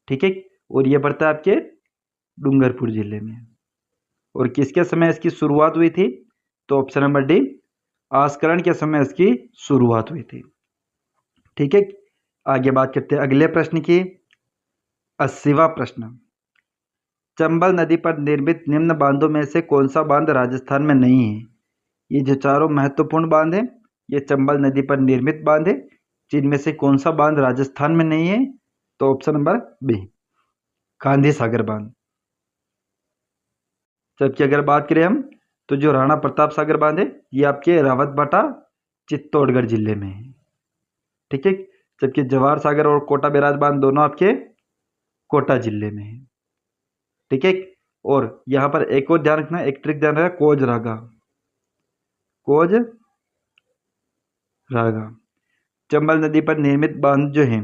ठीक है, और ये पड़ता है आपके डूंगरपुर जिले में। और किसके समय इसकी शुरुआत हुई थी? तो ऑप्शन नंबर डी, आस्करण के समय इसकी शुरुआत हुई थी। ठीक है, आगे बात करते हैं अगले प्रश्न की। 80वां प्रश्न, चंबल नदी पर निर्मित निम्न बांधों में से कौन सा बांध राजस्थान में नहीं है? ये जो चारों महत्वपूर्ण बांध है ये चंबल नदी पर निर्मित बांध है, जिनमें से कौन सा बांध राजस्थान में नहीं है? तो option number B, Gandhi Sagar बांध। जबकि अगर बात करें हम तो जो राणा प्रताप सागर बांध है ये आपके रावतबाटा चित्तौड़गढ़ जिले में है। ठीक है, जबकि जवाहर सागर और कोटा बैराज बांध दोनों आपके कोटा जिले में है। ठीक है, और यहाँ पर एक और ध्यान रखना, एक ट्रिक ध्यान रखना, कोज रागा, कोज रागा। चंबल नदी पर निर्मित बांध जो है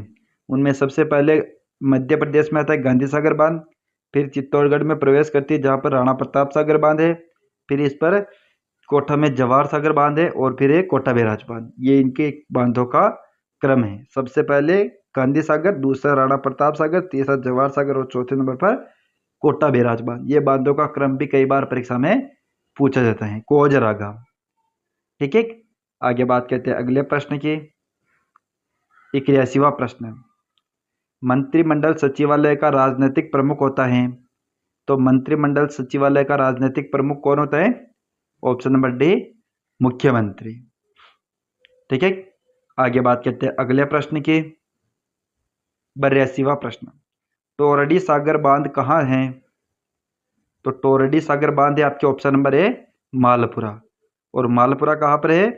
उनमें सबसे पहले मध्य प्रदेश में आता है गांधी सागर बांध, फिर चित्तौड़गढ़ में प्रवेश करती है जहाँ पर राणा प्रताप सागर बांध है, फिर इस पर कोटा में जवाहर सागर बांध है और फिर एक कोटा बैराज बांध। ये इनके बांधों का क्रम है। सबसे पहले गांधी सागर, दूसरा राणा प्रताप सागर, तीसरा जवाहर सागर और चौथे नंबर पर कोटा बैराज बांध। ये बांधों का क्रम भी कई बार परीक्षा में पूछा जाता है। कोजरागा। ठीक है, आगे बात करते हैं अगले प्रश्न की। 81वां प्रश्न, मंत्रिमंडल सचिवालय का राजनीतिक प्रमुख होता है। तो मंत्रिमंडल सचिवालय का राजनीतिक प्रमुख कौन होता है? ऑप्शन नंबर डी, मुख्यमंत्री। ठीक है, आगे बात करते हैं अगले प्रश्न की। 82वां प्रश्न, टोरडी सागर बांध कहाँ है? तो टोरडी सागर बांध है आपके ऑप्शन नंबर ए, मालपुरा। और मालपुरा कहाँ पर है?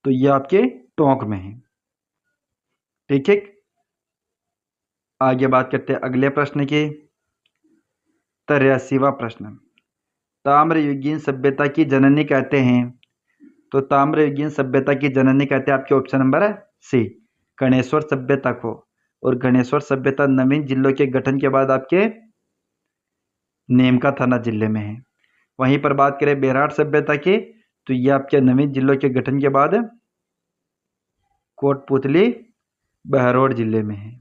तो ये आपके टोंक में है। ठीक है, आगे बात करते हैं अगले प्रश्न की। 83वां प्रश्न, ताम्रयुगीन सभ्यता की जननी कहते हैं। तो ताम्रयुगीन सभ्यता की जननी कहते हैं आपके ऑप्शन नंबर सी, गणेश्वर सभ्यता को। और गणेश्वर सभ्यता नवीन जिलों के गठन के बाद आपके नेमका थाना जिले में है। वहीं पर बात करें बेराट सभ्यता की, तो ये आपके नवीन जिलों के गठन के बाद कोटपुतली बहरोड जिले में है।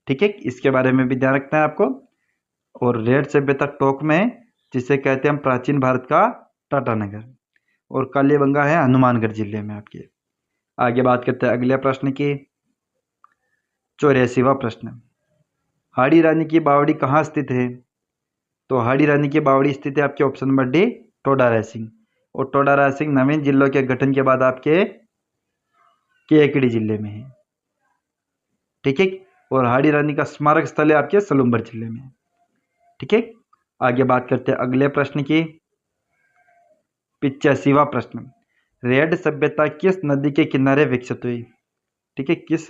ठीक है, इसके बारे में भी ध्यान रखना है आपको। और रेड सभ्यता टोंक में, जिसे कहते हैं हम प्राचीन भारत का टाटानगर। और कालीबंगा है हनुमानगढ़ जिले में आपके। आगे बात करते हैं अगले प्रश्न की। 84वां प्रश्न, हाड़ी रानी की बावड़ी कहाँ स्थित है? तो हाड़ी रानी की बावड़ी स्थित है आपके option number D, Toda Rai Singh. और टोडा रायसिंह नवीन जिलों के गठन के बाद आपके केकड़ी जिले में है। ठीक है, और हाड़ी रानी का स्मारक स्थल है आपके सलूम्बर जिले में। ठीक है, आगे बात करते हैं अगले प्रश्न की। 85वां प्रश्न, रेड सभ्यता किस नदी के किनारे विकसित हुई? ठीक है, किस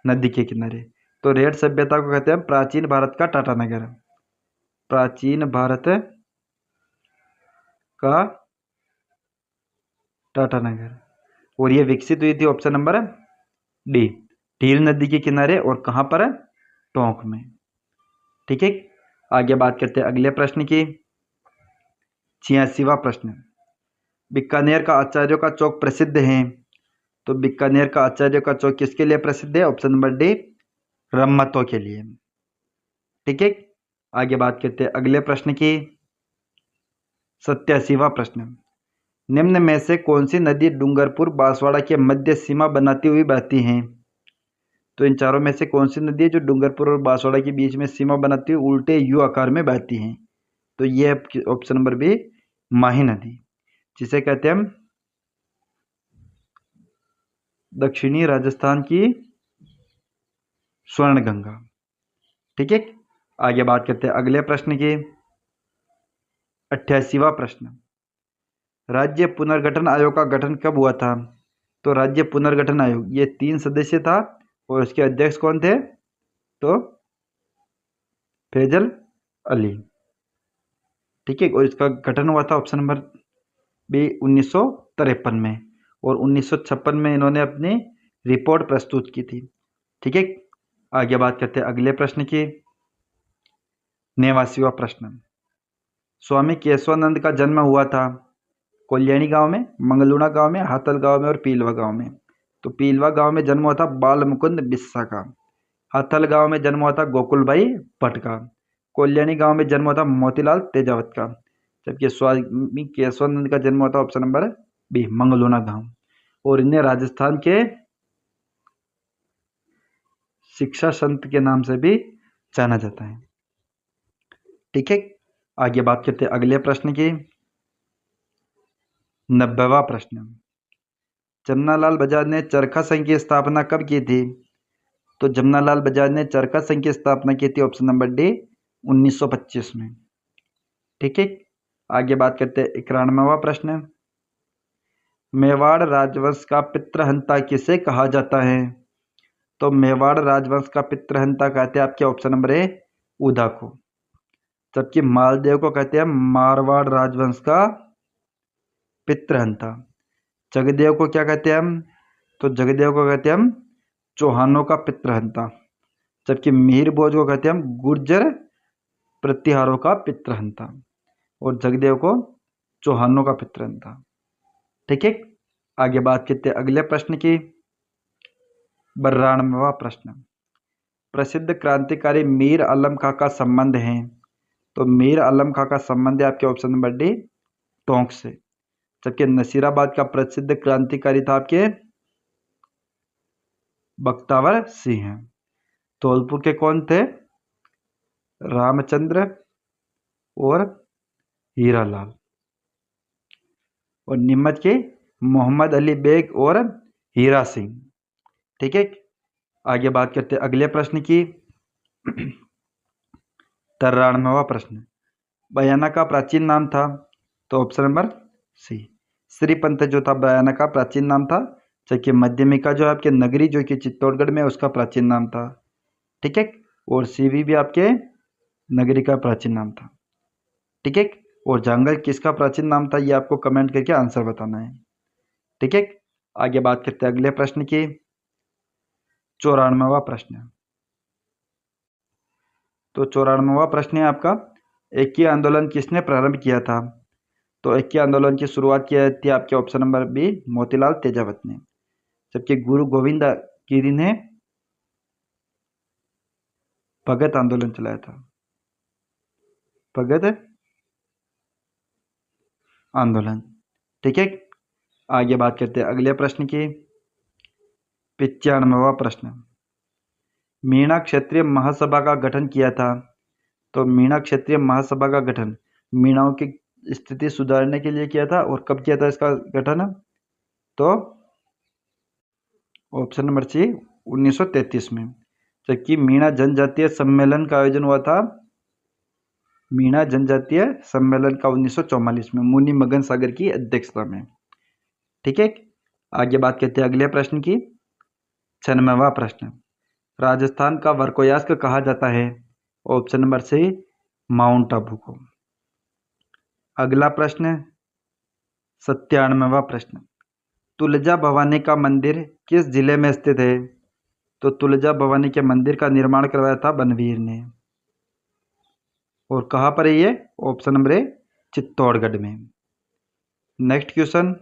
नदी के किनारे? तो रेड सभ्यता को कहते हैं प्राचीन भारत का टाटानगर। प्राचीन भारत का टाटानगर। और ये विकसित हुई थी ऑप्शन नंबर डी, ढील नदी के किनारे। और कहाँ पर? टोंक में। ठीक है, आगे बात करते हैं अगले प्रश्न की। 86वां प्रश्न, बीकानेर का आचार्यों का चौक प्रसिद्ध है। तो बीकानेर का आचार्यों का चौक किसके लिए प्रसिद्ध है? ऑप्शन नंबर डी, रम्मतों के लिए। ठीक है, आगे बात करते हैं अगले प्रश्न की। 87वां प्रश्न, निम्न में से कौन सी नदी डूंगरपुर बांसवाड़ा के मध्य सीमा बनाती हुई बहती है? तो इन चारों में से कौन सी नदी है जो डूंगरपुर और बांसवाड़ा के बीच में सीमा बनाती हुई उल्टे यू आकार में बहती है? तो ये ऑप्शन नंबर बी, माही नदी, जिसे कहते हैं हम दक्षिणी राजस्थान की स्वर्ण गंगा। ठीक है, आगे बात करते हैं अगले प्रश्न की। 88वां प्रश्न, राज्य पुनर्गठन आयोग का गठन कब हुआ था? तो राज्य पुनर्गठन आयोग ये 3 सदस्य था और इसके अध्यक्ष कौन थे? तो फैजल अली। ठीक है, और इसका गठन हुआ था ऑप्शन नंबर बी 1953 में। और 1956 में इन्होंने अपनी रिपोर्ट प्रस्तुत की थी। ठीक है, आगे बात करते हैं अगले प्रश्न की। 89वां प्रश्न, स्वामी केशवानंद का जन्म हुआ था कल्याणी गांव में, मंगलूना गांव में, हाथल गांव में और पीलवा गांव में। तो पीलवा गांव में जन्म हुआ था बाल मुकुंद बिस्सा का। हाथल गांव में जन्म हुआ था गोकुल भाई भट्ट का। कल्याणी गांव में जन्म हुआ था मोतीलाल तेजावत का। जबकि स्वामी केशवानंद का जन्म हुआ था ऑप्शन नंबर बी, मंगलूना गांव। और इन्हें राजस्थान के शिक्षा संत के नाम से भी जाना जाता है। ठीक है, आगे बात करते हैं अगले प्रश्न की। 90वां प्रश्न, जमनालाल बजाज ने चरखा संघ की स्थापना कब की थी? तो जमनालाल बजाज ने चरखा संघ की स्थापना की थी ऑप्शन नंबर डी, 1925 में। ठीक है, आगे बात करते हैं 91वां प्रश्न, मेवाड़ राजवंश का पितृहंता किसे कहा जाता है? तो मेवाड़ राजवंश का पितृहंता कहते हैं आपके ऑप्शन नंबर ए, उदा को। जबकि मालदेव को कहते हैं मारवाड़ राजवंश का पितृहंता। जगदेव को क्या कहते हैं हम? तो जगदेव को कहते हैं हम चौहानों का पितृहंता, जबकि मिहिर भोज को कहते हैं हम गुर्जर प्रतिहारों का पितृहंता, और जगदेव को चौहानों का पितृहंता। ठीक है, आगे बात करते हैं अगले प्रश्न की। 92वां प्रश्न, प्रसिद्ध क्रांतिकारी मीर आलम खां का संबंध है। तो मीर आलम खां का संबंध है आपके ऑप्शन नंबर डी टोंक से, जबकि नसीराबाद का प्रसिद्ध क्रांतिकारी था आपके बख्तावर सिंह हैं। धौलपुर के कौन थे? रामचंद्र और हीरालाल, और नीमच के मोहम्मद अली बेग और हीरा सिंह। ठीक है, आगे बात करते हैं अगले प्रश्न की। 93वां प्रश्न, बयाना का प्राचीन नाम था। तो ऑप्शन नंबर सी श्रीपंथ जो था बयाना का प्राचीन नाम था, जबकि मध्यमिका जो है आपके नगरी जो कि चित्तौड़गढ़ में उसका प्राचीन नाम था। ठीक है, और सीवी भी आपके नगरी का प्राचीन नाम था। ठीक है, और जंगल किसका प्राचीन नाम था, ये आपको कमेंट करके आंसर बताना है। ठीक है, आगे बात करते हैं अगले प्रश्न की। 94वां प्रश्न, तो 94वां प्रश्न है आपका, एकी आंदोलन किसने प्रारंभ किया था। तो एकी आंदोलन की शुरुआत की थी आपके option number B Motilal Tejawat ने, जबकि गुरु गोविंद गिरी ने भगत आंदोलन चलाया था, भगत आंदोलन। ठीक है, आगे बात करते हैं अगले प्रश्न की। 95वां प्रश्न, मीणा क्षेत्रीय महासभा का गठन किया था। तो मीणा क्षेत्रीय महासभा का गठन मीणाओं की स्थिति सुधारने के लिए किया था, और कब किया था इसका गठन? तो ऑप्शन नंबर सी 1933 में, जबकि मीणा जनजातीय सम्मेलन का आयोजन हुआ था, मीणा जनजातीय सम्मेलन का 1944 में मुनि मगन सागर की अध्यक्षता में। ठीक है, आगे बात करते हैं अगले प्रश्न की। 96वां प्रश्न, राजस्थान का वर्कोयास्क कहा जाता है। Option number C Mount Abu को। अगला प्रश्न 97वां प्रश्न, तुलजा भवानी का मंदिर किस जिले में स्थित है। तो तुलजा भवानी के मंदिर का निर्माण करवाया था बनवीर ने, और कहाँ पर है ये? ऑप्शन नंबर ए चित्तौड़गढ़ में। नेक्स्ट क्वेश्चन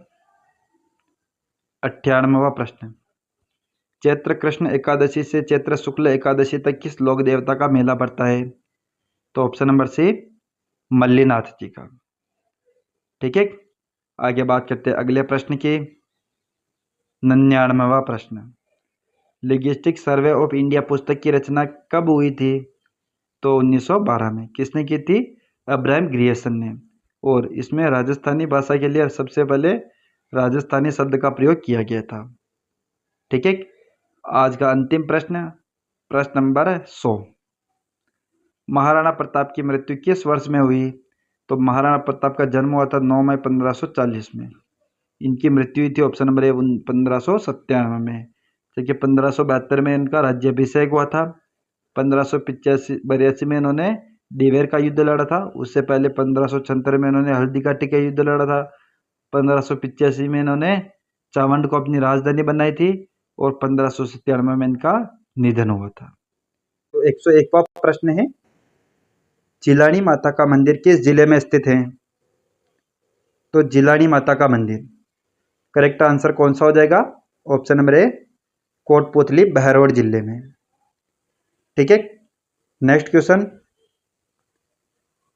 98वां प्रश्न, चैत्र कृष्ण एकादशी से चैत्र शुक्ल एकादशी तक किस लोक देवता का मेला पड़ता है। तो ऑप्शन नंबर सी मल्लीनाथ जी का। ठीक है, आगे बात करते हैं अगले प्रश्न की। 99वां प्रश्न, लिंग्विस्टिक सर्वे ऑफ इंडिया पुस्तक की रचना कब हुई थी। तो 1912 में। किसने की थी? अब्राहम ग्रियर्सन ने, और इसमें राजस्थानी भाषा के लिए सबसे पहले राजस्थानी शब्द का प्रयोग किया गया था। ठीक है, आज का अंतिम प्रश्न, प्रश्न नंबर 100, महाराणा प्रताप की मृत्यु किस वर्ष में हुई। तो महाराणा प्रताप का जन्म हुआ था 9 मई 1540 में। इनकी मृत्यु हुई थी ऑप्शन नंबर ए 1597 में, जबकि 1572 में इनका राज्याभिषेक हुआ था। 1585 में इन्होंने डिवेर का युद्ध लड़ा था। उससे पहले 1576 में इन्होंने हल्दी घाटी का युद्ध लड़ा था। 1585 में इन्होंने चावंड को अपनी राजधानी बनाई थी, और 1597 में इनका निधन हुआ था। तो 101वां प्रश्न है, जिलानी माता का मंदिर किस जिले में स्थित है। तो जिलानी माता का मंदिर, करेक्ट आंसर कौन सा हो जाएगा? Option number A Kotputli Behror जिले में। ठीक है, नेक्स्ट क्वेश्चन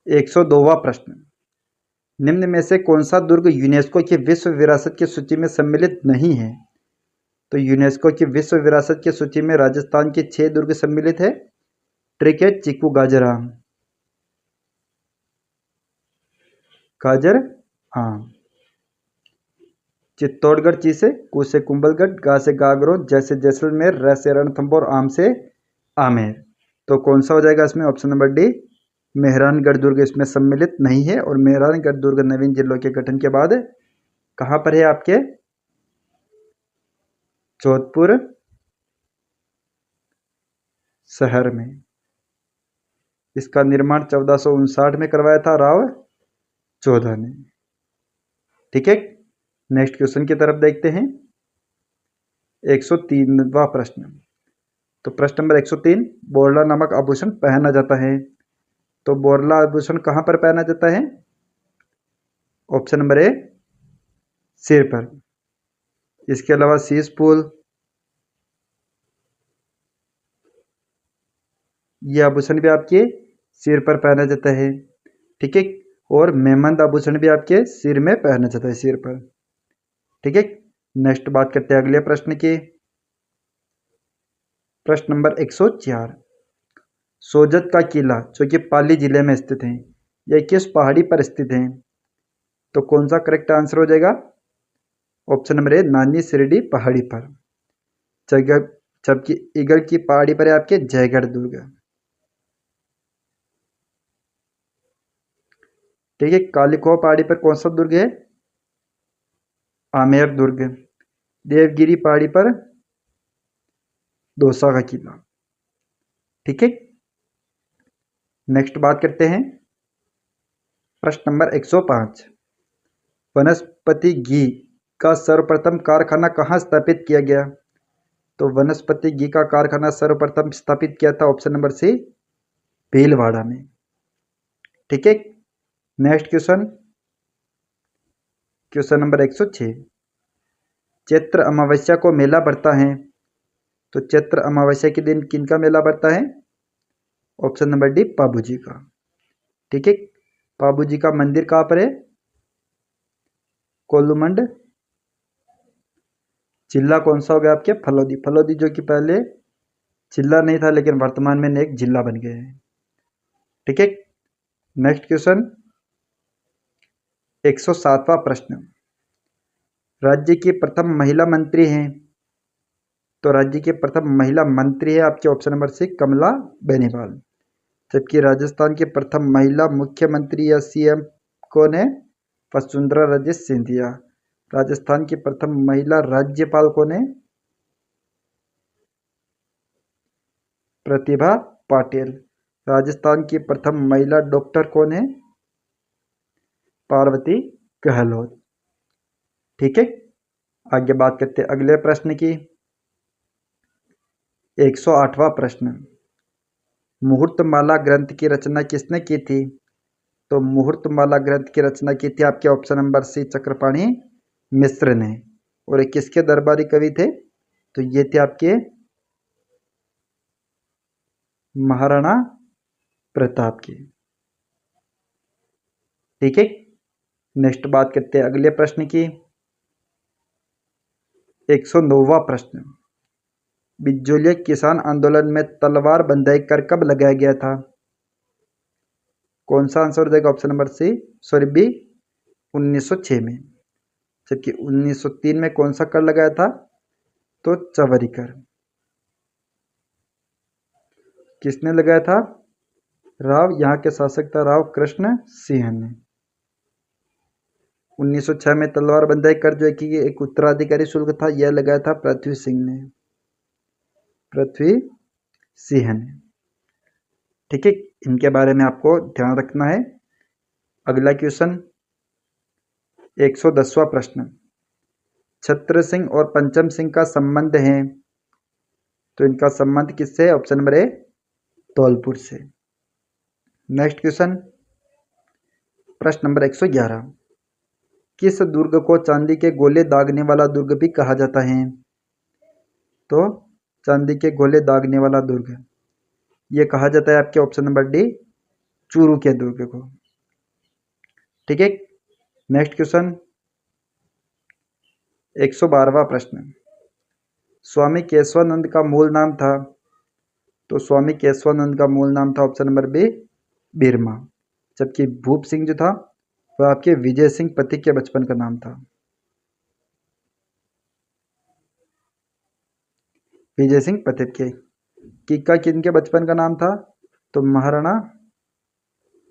102वां प्रश्न, निम्न में से कौन सा दुर्ग यूनेस्को की विश्व विरासत की सूची में सम्मिलित नहीं है। तो यूनेस्को की विश्व विरासत की सूची में राजस्थान के 6 दुर्ग सम्मिलित है। ट्रिकेट चिक्कू गाजरा, गाजर हाँ, चित्तौड़गढ़ चीसे, कू से कुंभलगढ़, गा से गागरो, जैसे जैसलमेर, र से रणथंभौर, आम से आमेर। तो कौन सा हो जाएगा इसमें? ऑप्शन नंबर डी मेहरानगढ़ दुर्ग इसमें सम्मिलित नहीं है, और मेहरानगढ़ दुर्ग नवीन जिलों के गठन के बाद कहाँ पर है? आपके जोधपुर शहर में। इसका निर्माण 1459 में करवाया था राव जोधा ने। ठीक है, नेक्स्ट क्वेश्चन की तरफ देखते हैं। 103वां प्रश्न, तो प्रश्न नंबर 103, बोरला नामक आभूषण पहना जाता है। तो बोरला आभूषण कहाँ पर पहना जाता है? ऑप्शन नंबर ए, सिर पर। इसके अलावा शीश फूल, ये आभूषण भी आपके सिर पर पहना जाता है, ठीक है। और मेहमंद आभूषण भी आपके सिर में पहना जाता है, सिर पर, ठीक है। नेक्स्ट बात करते हैं अगले प्रश्न की। प्रश्न नंबर 104, सोजत का किला जो कि पाली जिले में स्थित है, यह किस पहाड़ी पर स्थित है? तो कौन सा करेक्ट आंसर हो जाएगा? ऑप्शन नंबर ए, नानी शिरडी पहाड़ी पर। जबकि ईगल की पहाड़ी पर है आपके जयगढ़ दुर्ग, ठीक है। कालीखोह पहाड़ी पर कौन सा दुर्ग है? आमेर दुर्ग। देवगिरी पहाड़ी पर दौसा का किला, ठीक है। नेक्स्ट बात करते हैं प्रश्न नंबर 105, वनस्पति घी का सर्वप्रथम कारखाना कहाँ स्थापित किया गया? तो वनस्पति घी का कारखाना सर्वप्रथम स्थापित किया था ऑप्शन नंबर सी, भीलवाड़ा में, ठीक है। Next question, question number 106, Chaitra अमावस्या को मेला बढ़ता है, तो चैत्र अमावस्या के दिन किनका मेला बढ़ता है? ऑप्शन नंबर डी, पाबू जी का, ठीक है। पाबू जी का मंदिर कहाँ पर है? कोल्लूमंड। जिला कौन सा हो गया आपके? फलोदी। फलोदी जो कि पहले जिला नहीं था लेकिन वर्तमान में एक जिला बन गया है, ठीक है। नेक्स्ट क्वेश्चन, 107वां प्रश्न, राज्य की प्रथम महिला मंत्री हैं, तो राज्य की प्रथम महिला मंत्री है आपके ऑप्शन नंबर सी, कमला बेनीवाल। जबकि राजस्थान की प्रथम महिला मुख्यमंत्री या सीएम कौन है? वसुंधरा राजे सिंधिया। राजस्थान की प्रथम महिला राज्यपाल कौन है? प्रतिभा पाटिल। राजस्थान की प्रथम महिला डॉक्टर कौन है? पार्वती गहलोत, ठीक है। आगे बात करते हैं अगले प्रश्न की। 108वां प्रश्न, मुहूर्तमाला ग्रंथ की रचना किसने की थी? तो मुहूर्तमाला ग्रंथ की रचना की थी आपके ऑप्शन नंबर सी, चक्रपाणी मिश्र ने। और ये किसके दरबारी कवि थे? तो ये थे आपके महाराणा प्रताप के, ठीक है। नेक्स्ट बात करते हैं अगले प्रश्न की। 109वां प्रश्न, बिजोलिया किसान आंदोलन में तलवार बंधाई कर कब लगाया गया था? कौन सा आंसर हो जाएगा? Option number C, sorry B, 1906 में। जबकि 1903 में कौन सा कर लगाया था? तो चवरी कर। किसने लगाया था? राव, यहाँ के शासक था राव कृष्ण सिंह ने। 1906 में तलवार बंधाई कर जो कि एक उत्तराधिकारी शुल्क था, यह लगाया था पृथ्वी सिंह ने, पृथ्वी सिंह ने, ठीक है। इनके बारे में आपको ध्यान रखना है। अगला क्वेश्चन, 110वां प्रश्न, छत्र सिंह और पंचम सिंह का संबंध है, तो इनका संबंध किससे है? ऑप्शन नंबर ए, धौलपुर से। नेक्स्ट क्वेश्चन, प्रश्न नंबर 111, किस दुर्ग को चांदी के गोले दागने वाला दुर्ग भी कहा जाता है? तो चांदी के गोले दागने वाला दुर्ग ये कहा जाता है आपके ऑप्शन नंबर डी, चूरू के दुर्ग को, ठीक है। नेक्स्ट क्वेश्चन, 112वां प्रश्न, स्वामी केशवानंद का मूल नाम था, तो स्वामी केशवानंद का मूल नाम था ऑप्शन नंबर बी, बिरमा। जबकि भूप सिंह जो था वह आपके विजय सिंह पथिक के बचपन का नाम था, विजय सिंह पथिक के। किक्का किनके बचपन का नाम था? तो महाराणा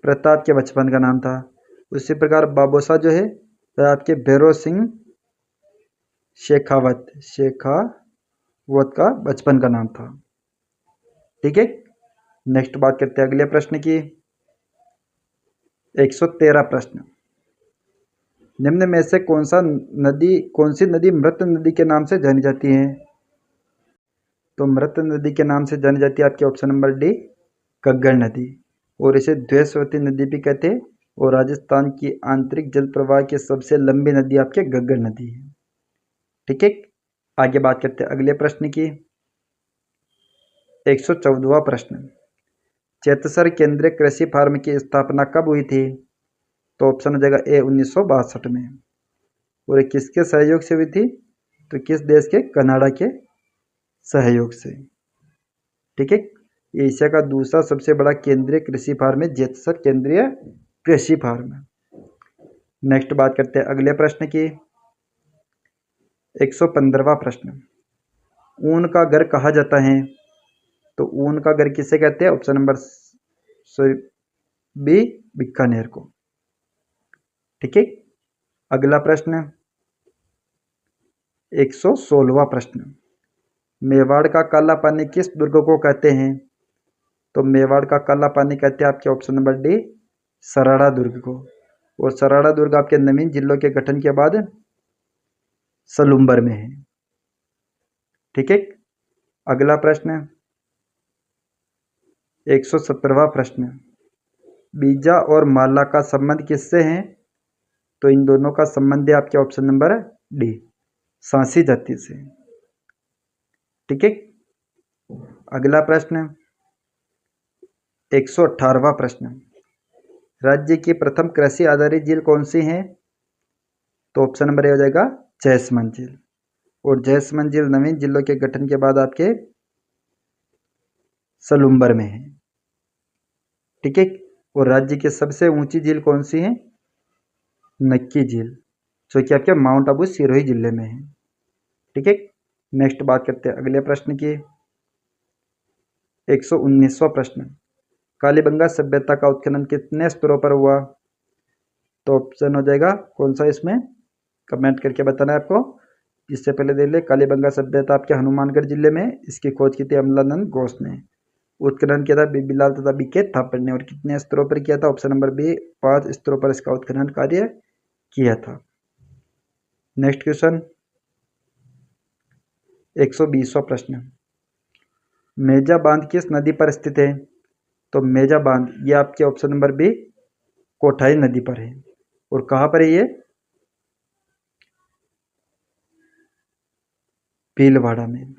प्रताप के बचपन का नाम था। उसी प्रकार बाबोसा जो है वह आपके भैरव सिंह शेखावत का बचपन का नाम था, ठीक है। नेक्स्ट बात करते हैं अगले प्रश्न की। 113 प्रश्न, निम्न में से कौन सी नदी मृत नदी के नाम से जानी जाती है? तो मृत नदी के नाम से जानी जाती है आपके ऑप्शन नंबर डी घग्गर नदी, और इसे द्वैतवती नदी भी कहते हैं। और राजस्थान की आंतरिक जल प्रवाह की सबसे लंबी नदी आपके घग्गर नदी है। ठीक है, आगे बात करते हैं अगले प्रश्न की। 114वां प्रश्न, चेतसर केंद्रीय कृषि फार्म की स्थापना कब हुई थी? तो ऑप्शन हो जाएगा ए 1962 में। और ये किसके सहयोग से हुई थी? तो किस देश के? कनाडा के सहयोग से। ठीक है, ये एशिया का दूसरा सबसे बड़ा केंद्रीय कृषि फार्म है, जेतसर केंद्रीय कृषि फार्म। नेक्स्ट बात करते हैं अगले प्रश्न की। 115वां प्रश्न, ऊन का घर कहा जाता है? तो ऊन का घर किसे कहते हैं? ऑप्शन नंबर बी बीकानेर को। ठीक है, अगला प्रश्न 116वां प्रश्न, मेवाड़ का काला पानी किस दुर्ग को कहते हैं? तो मेवाड़ का काला पानी कहते हैं आपके ऑप्शन नंबर डी सराड़ा दुर्ग को। और सराड़ा दुर्ग आपके नवीन जिलों के गठन के बाद सलूम्बर में है। ठीक है, अगला प्रश्न 117वां प्रश्न, बीजा और माला का संबंध किससे है? तो इन दोनों का संबंध है आपके ऑप्शन नंबर डी सांसी जाति से। ठीक है, अगला प्रश्न 118वां प्रश्न, राज्य की प्रथम कृषि आधारित झील कौन सी है? तो ऑप्शन नंबर ए हो जाएगा जैसमंद झील। और जैसमंद झील नवीन जिलों के गठन के बाद आपके सलूम्बर में है। ठीक है, और राज्य की सबसे ऊंची झील कौन सी है? नक्की झील, जो कि आपके माउंट आबू सिरोही जिले में है। ठीक है, नेक्स्ट बात करते हैं अगले प्रश्न की। 119वां प्रश्न, कालीबंगा सभ्यता का उत्खनन कितने स्तरों पर हुआ? तो ऑप्शन हो जाएगा कौन सा, इसमें कमेंट करके बताना है आपको। इससे पहले देख ले, कालीबंगा सभ्यता आपके हनुमानगढ़ जिले में, इसकी खोज की थी अमलानंद घोष ने। उत्खनन किया था बीबीलाल तथा बीके थापड़ ने। और कितने स्तरों पर किया था? ऑप्शन नंबर बी 5 स्तरों पर इसका उत्खनन कार्य किया था। नेक्स्ट क्वेश्चन 120वां प्रश्न, मेजा बांध किस नदी पर स्थित है? तो मेजा बांध ये आपके ऑप्शन नंबर बी कोठाई नदी पर है। और कहाँ पर है ये? भीलवाड़ा में।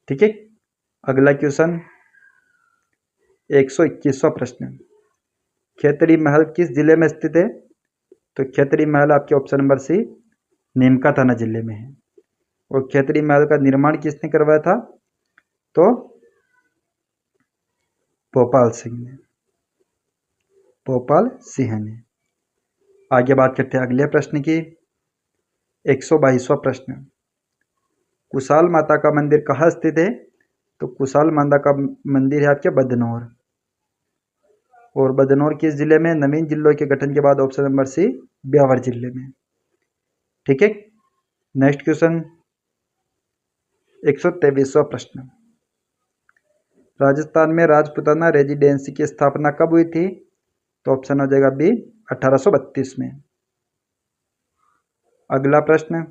ठीक है, अगला क्वेश्चन 121वां प्रश्न, खेतड़ी महल किस जिले में स्थित है? तो खेतड़ी महल आपके ऑप्शन नंबर सी नीमका थाना जिले में है। और खेतड़ी महल का निर्माण किसने करवाया था? तो भोपाल सिंह ने, भोपाल सिंह ने। आगे बात करते हैं अगले प्रश्न की। 122वां प्रश्न, कुशाल माता का मंदिर कहाँ स्थित है? तो कुशाल माता का मंदिर है आपके बदनौर। और बदनौर किस जिले में? नवीन जिलों के गठन के बाद ऑप्शन नंबर सी ब्यावर जिले में। ठीक है, नेक्स्ट क्वेश्चन 123वां प्रश्न, राजस्थान में राजपुताना रेजिडेंसी की स्थापना कब हुई थी? तो ऑप्शन हो जाएगा बी 1832 में। अगला प्रश्न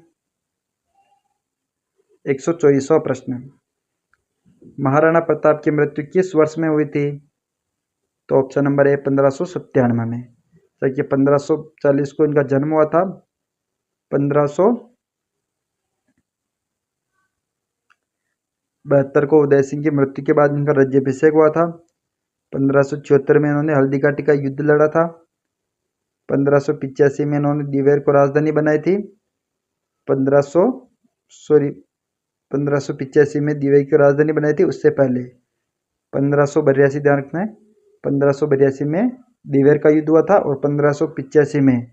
124वां प्रश्न, महाराणा प्रताप की मृत्यु किस वर्ष में हुई थी? तो ऑप्शन नंबर ए 1597 में। देखिए 1540 को इनका जन्म हुआ था, 1572 को उदय सिंह की मृत्यु के बाद इनका राज्याभिषेक हुआ था। 1576 में इन्होंने हल्दी घाटी का युद्ध लड़ा था। 1585 में इन्होंने दिवेर को राजधानी बनाई थी। 1585 में दिवेर की राजधानी बनाई थी। उससे पहले 1582, ध्यान रखना है, 1582 में दिवेर का युद्ध हुआ था। और 1585 में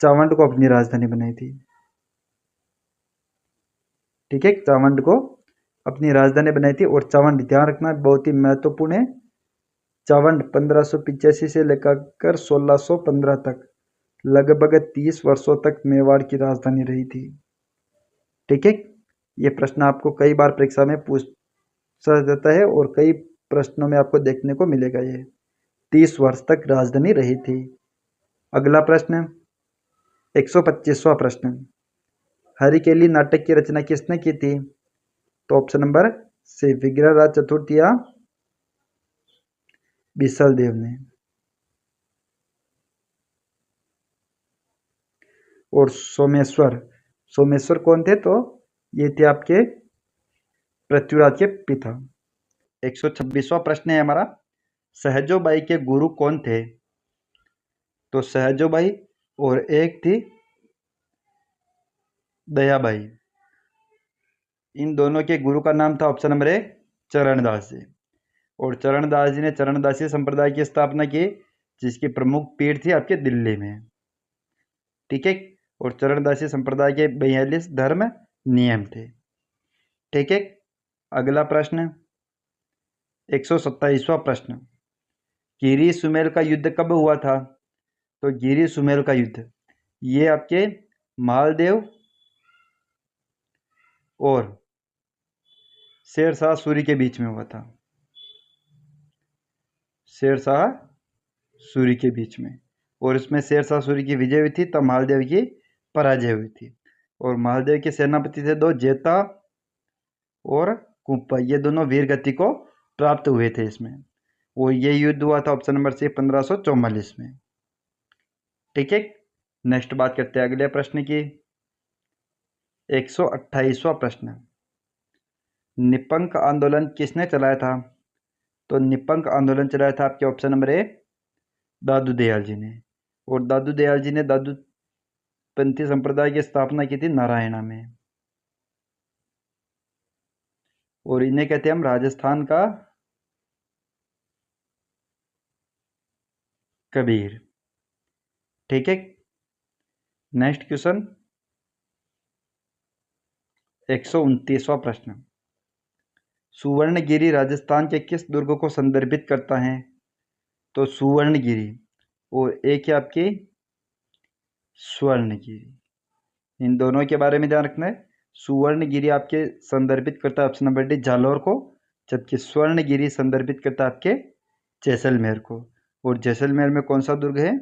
चावंड को अपनी राजधानी बनाई थी। ठीक है, चावंड को अपनी राजधानी बनाई थी। और चावंड, ध्यान रखना बहुत ही महत्वपूर्ण है, चावंड 1585 से लेकर 1615 तक लगभग 30 वर्षों तक मेवाड़ की राजधानी रही थी। ठीक है, ये प्रश्न आपको कई बार परीक्षा में पूछा जाता है और कई प्रश्नों में आपको देखने को मिलेगा। ये 30 वर्ष तक राजधानी रही थी। अगला प्रश्न 125वां प्रश्न, हरिकेली नाटक की रचना किसने की थी? तो ऑप्शन नंबर सी विग्रहराज चतुर्थ या बिसल देव ने। और सोमेश्वर, सोमेश्वर कौन थे? तो ये थे आपके पृथ्वीराज के पिता। 126वां प्रश्न है हमारा, सहजोबाई के गुरु कौन थे? तो सहजोबाई और एक थी दयाबाई। इन दोनों के गुरु का नाम था ऑप्शन नंबर ए चरणदास जी। और चरणदास जी ने चरणदासी संप्रदाय की स्थापना की, जिसकी प्रमुख पीठ थी आपके दिल्ली में। ठीक है। और चरणदासी संप्रदाय के 42 धर्म नियम थे। ठीक है। अगला प्रश्न 127वां प्रश्न, गिरी सुमेल का युद्ध कब हुआ था? तो गिरी सुमेल का युद्ध ये आपके मालदेव और शेरशाह सूरी के बीच में हुआ था। शेरशाह सूरी के बीच में। और इसमें शेरशाह सूरी की विजय हुई थी, तब मालदेव की पराजय हुई थी। और मालदेव के सेनापति थे दो, जेता और कुप्पा। ये दोनों वीर गति को प्राप्त हुए थे इसमें। और ये युद्ध हुआ था ऑप्शन नंबर सी 1544 में। ठीक है। नेक्स्ट बात करते हैं अगले प्रश्न की। 128वां प्रश्न, निपंक आंदोलन किसने चलाया था? तो निपंक आंदोलन चलाया था आपके ऑप्शन नंबर ए दादू दयाल जी ने। और दादू दयाल जी ने दादू पंथी संप्रदाय की स्थापना की थी नारायणा में। और इन्हें कहते हैं हम राजस्थान का कबीर। ठीक है। नेक्स्ट क्वेश्चन 129वां प्रश्न, सुवर्णगिरी राजस्थान के किस दुर्ग को संदर्भित करता है? तो सुवर्णगिरी और एक है आपकी स्वर्णगिरी। इन दोनों के बारे में ध्यान रखना है। सुवर्णगिरी आपके संदर्भित करता है ऑप्शन नंबर डी जालौर को, जबकि स्वर्णगिरी संदर्भित करता है आपके जैसलमेर को। और जैसलमेर में कौन सा दुर्ग है?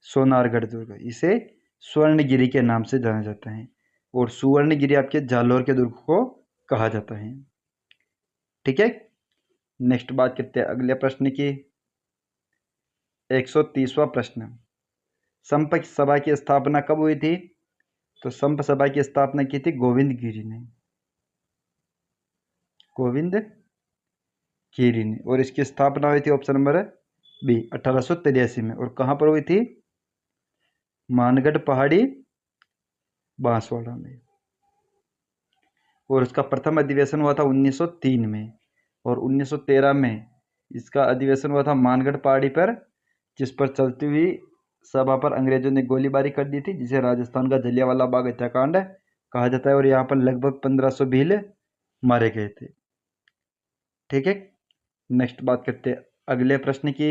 सोनारगढ़ दुर्ग। इसे स्वर्णगिरी के नाम से जाना जाता है। और सुवर्णगिरी आपके जालौर के दुर्ग को कहा जाता है। ठीक है। नेक्स्ट बात करते हैं अगले प्रश्न की। 130वां प्रश्न, संप सभा की स्थापना कब हुई थी? तो संप सभा की स्थापना की थी गोविंद गिरी ने। गोविंद गिरी ने। और इसकी स्थापना हुई थी ऑप्शन नंबर बी 1883 में। और कहाँ पर हुई थी? मानगढ़ पहाड़ी बांसवाड़ा में। और इसका प्रथम अधिवेशन हुआ था 1903 में। और 1913 में इसका अधिवेशन हुआ था मानगढ़ पहाड़ी पर, जिस पर चलती हुई सभा पर अंग्रेजों ने गोलीबारी कर दी थी, जिसे राजस्थान का जलियांवाला बाग हत्याकांड कहा जाता है। और यहाँ पर लगभग 1500 भील मारे गए थे। ठीक है। नेक्स्ट बात करते हैं अगले प्रश्न की।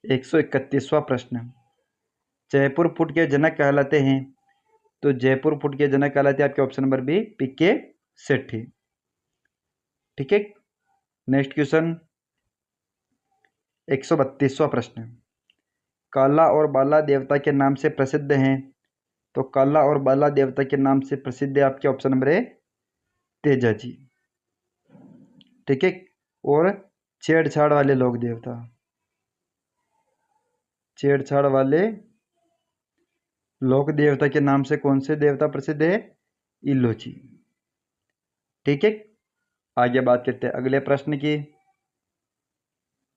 131वां प्रश्न, जयपुर फुट के जनक कहलाते हैं? तो जयपुर फुट के जनक कहलाते हैं आपके ऑप्शन नंबर बी पीके सेठी। ठीक है। नेक्स्ट क्वेश्चन 132वां प्रश्न, काला और बाला देवता के नाम से प्रसिद्ध हैं? तो काला और बाला देवता के नाम से प्रसिद्ध है आपके option number A Teja ji. ठीक है। और छेड़छाड़ वाले लोक देवता, छेड़छाड़ वाले लोक देवता के नाम से कौन से देवता प्रसिद्ध है? इलोची। ठीक है। आगे बात करते हैं अगले प्रश्न की।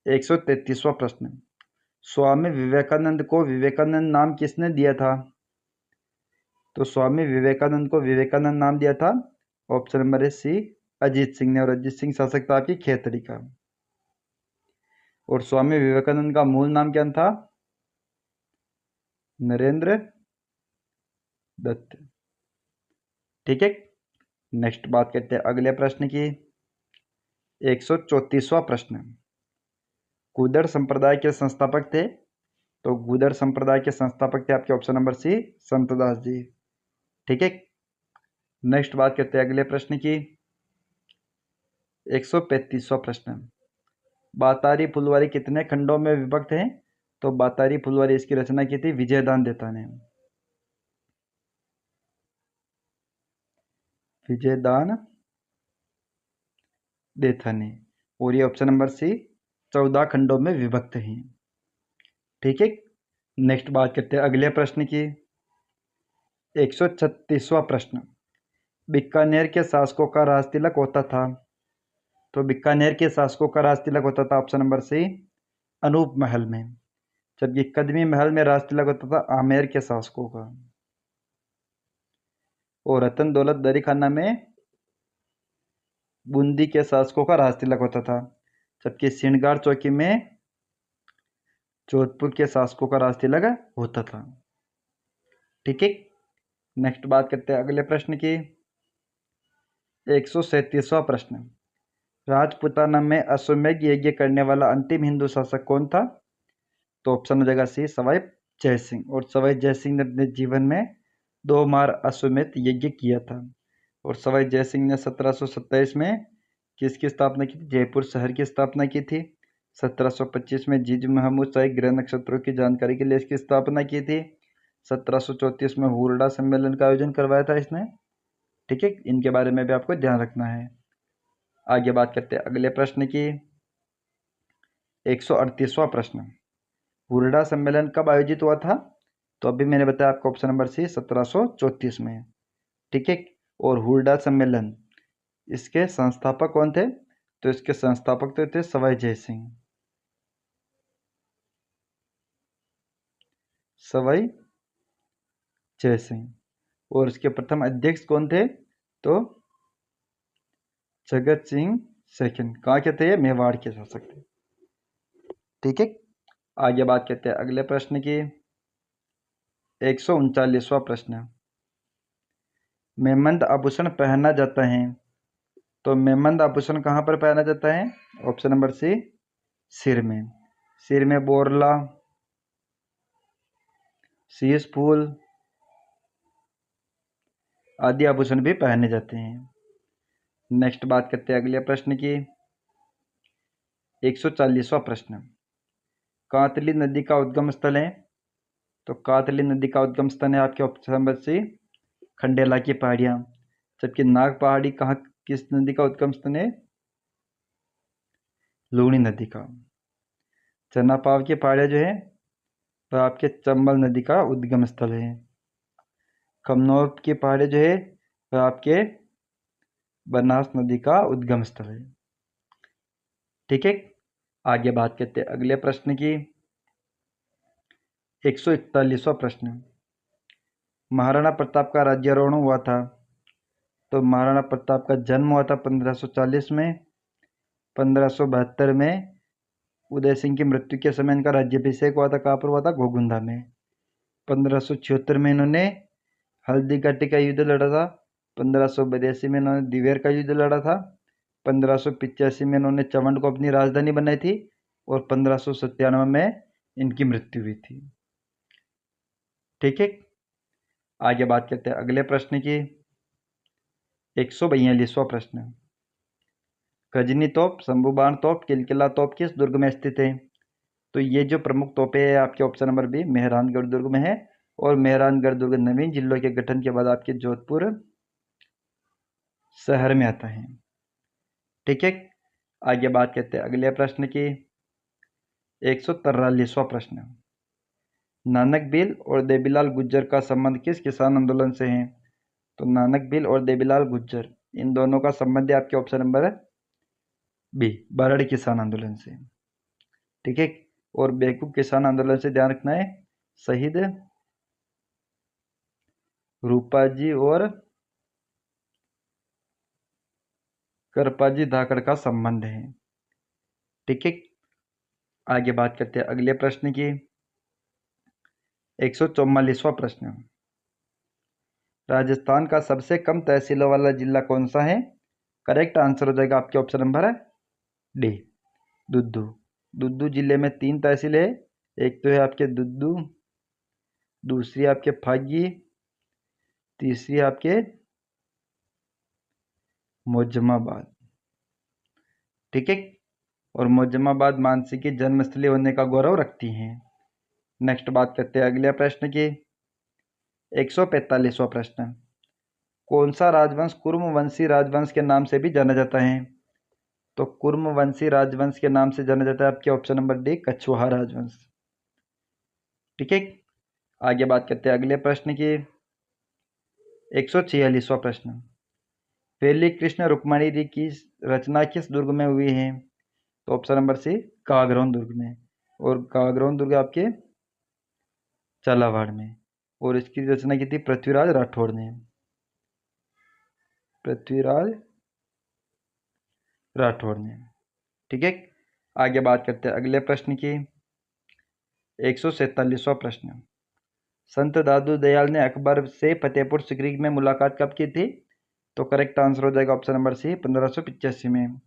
133वां प्रश्न, स्वामी विवेकानंद को विवेकानंद नाम किसने दिया था? तो स्वामी विवेकानंद को विवेकानंद नाम दिया था option number C Ajit Singh ने। और अजीत सिंह शासक था आपकी खेतड़ी का। और स्वामी विवेकानंद का मूल नाम क्या था? नरेंद्र दत्त। ठीक है। नेक्स्ट बात करते हैं अगले प्रश्न की। 134वां प्रश्न, गुदड़ संप्रदाय के संस्थापक थे? तो गुदड़ संप्रदाय के संस्थापक थे आपके ऑप्शन नंबर सी संतदास जी। ठीक है। नेक्स्ट बात करते हैं अगले प्रश्न की। 135वां प्रश्न, बातारी फुलवारी कितने खंडों में विभक्त है? तो बातारी फुलवारी इसकी रचना की थी विजयदान देता ने। विजयदान देथा ने। और ये ऑप्शन नंबर सी 14 खंडों में विभक्त हैं। ठीक है, नेक्स्ट बात करते हैं अगले प्रश्न की। 136वां प्रश्न, बीकानेर के शासकों का राज तिलक होता था। तो बीकानेर के शासकों का राज तिलक होता था ऑप्शन नंबर सी अनूप महल में, जबकि कदमी महल में राज तिलक होता था आमेर के शासकों का। और रतन दौलत दरी खाना में बूंदी के शासकों का राज तिलक होता था, जबकि श्रृंगार चौकी में जोधपुर के शासकों का राज तिलक होता था। ठीक है, नेक्स्ट बात करते हैं अगले प्रश्न की। 137वां प्रश्न, राजपूताना में अश्वमेध यज्ञ करने वाला अंतिम हिंदू शासक कौन था। तो ऑप्शन हो जाएगा सी सवाई जय सिंह। और सवाई जय सिंह ने अपने जीवन में 2 बार अश्वमेध यज्ञ किया था। और सवाई जय सिंह ने 1727 में किसकी स्थापना की थी, जयपुर शहर की स्थापना की थी। 1725 में जीज महमूद शाही ग्रह नक्षत्रों की जानकारी के लिए इसकी स्थापना की थी। 1734 में हुरडा सम्मेलन का आयोजन करवाया था इसने। ठीक है, इनके बारे में भी आपको ध्यान रखना है। आगे बात करते हैं अगले प्रश्न की। 138वां प्रश्न, हुरडा सम्मेलन कब आयोजित हुआ था। तो अभी मैंने बताया आपको ऑप्शन नंबर सी 1734 में। ठीक है, और हुरडा सम्मेलन इसके संस्थापक कौन थे। तो इसके संस्थापक तो थे सवाई जय सिंह। सवाई जय सिंह। और इसके प्रथम अध्यक्ष कौन थे। तो जगत सिंह सेकंड। कहाँ के थे ये, मेवाड़ के शासक थे। ठीक है, आगे बात करते हैं अगले प्रश्न की। 139वां प्रश्न, मेमंद आभूषण पहना जाता है। तो मेमंद आभूषण कहाँ पर पहना जाता है। ऑप्शन नंबर सी सिर में। सिर में बोरला, शीश फूल आदि आभूषण भी पहने जाते हैं। नेक्स्ट बात करते हैं अगले प्रश्न की। 140वां प्रश्न, कातली नदी का उद्गम स्थल है। तो कातली नदी का उद्गम स्थल है आपके ऑप्शन नंबर सी खंडेला की पहाड़ियाँ। जबकि नाग पहाड़ी कहाँ किस नदी का उद्गम स्थल है, लूणी नदी का। चनापाव की पहाड़ियाँ जो है वह आपके चंबल नदी का उद्गम स्थल है। कमनौर की पहाड़ियाँ जो है वह आपके बनास नदी का उद्गम स्थल है। ठीक है, आगे बात करते हैं अगले प्रश्न की। 141वां प्रश्न, महाराणा प्रताप का राज्यारोहण हुआ था। तो महाराणा प्रताप का जन्म हुआ था 1540 में। 1572 में उदय सिंह की मृत्यु के समय इनका राज्याभिषेक हुआ था। कहाँ पर हुआ था, घोगुंदा में। 1576 में इन्होंने हल्दी घाटी का युद्ध लड़ा था। 1582 में इन्होंने दिवेर का युद्ध लड़ा था। 1585 में इन्होंने चवंड को अपनी राजधानी बनाई थी। और 1597 में इनकी मृत्यु हुई थी। ठीक है, आगे बात करते हैं अगले प्रश्न की। 142वां प्रश्न, गजनी तोप, शंभुबाण तोप, किलकिला तोप किस दुर्ग में स्थित है। तो ये जो प्रमुख तोपें हैं आपके ऑप्शन नंबर बी मेहरानगढ़ दुर्ग में है। और मेहरानगढ़ दुर्ग नवीन जिलों के गठन के बाद आपके जोधपुर शहर में आता है। ठीक है, आगे बात करते हैं अगले प्रश्न की। 143वां प्रश्न, नानक बिल और देवीलाल गुज्जर का संबंध किस किसान आंदोलन से है। तो नानक बिल और देवीलाल गुज्जर इन दोनों का संबंध है आपके ऑप्शन नंबर बी बारड़ किसान आंदोलन से। ठीक है, और बेवकूफ किसान आंदोलन से ध्यान रखना है शहीद रूपाजी और करपाजी धाकड़ का संबंध है। ठीक है, आगे बात करते हैं अगले प्रश्न की। 144वां प्रश्न, राजस्थान का सबसे कम तहसीलों वाला जिला कौन सा है। करेक्ट आंसर हो जाएगा आपके option number D Dudu. Dudu जिले में 3 तहसील है। एक तो है आपके दुद्दू, दूसरी आपके फागी, तीसरी आपके मोजमाबाद। ठीक है, और मोजमाबाद मानसी की जन्मस्थली होने का गौरव रखती हैं। नेक्स्ट बात करते हैं अगले प्रश्न की। 145वां प्रश्न, कौन सा राजवंश कुर्मवंशी राजवंश के नाम से भी जाना जाता है? तो कुर्मवंशी राजवंश के नाम से जाना जाता है आपके ऑप्शन नंबर डी कछवाहा राजवंश। ठीक है, आगे बात करते हैं अगले प्रश्न की। 146वां प्रश्न, पहली कृष्ण रुक्मणी जी की रचना किस दुर्ग में हुई है? तो ऑप्शन नंबर सी कागरौन दुर्ग में, और कागरौन दुर्ग आपके झालावाड़ में, और इसकी रचना की थी पृथ्वीराज राठौड़ ने, पृथ्वीराज राठौड़ ने। ठीक है, आगे बात करते हैं अगले प्रश्न की। 147वां प्रश्न, संत दादू दयाल ने अकबर से फतेहपुर सिकरी में मुलाकात कब की थी? तो करेक्ट आंसर हो जाएगा ऑप्शन नंबर सी 1585 में।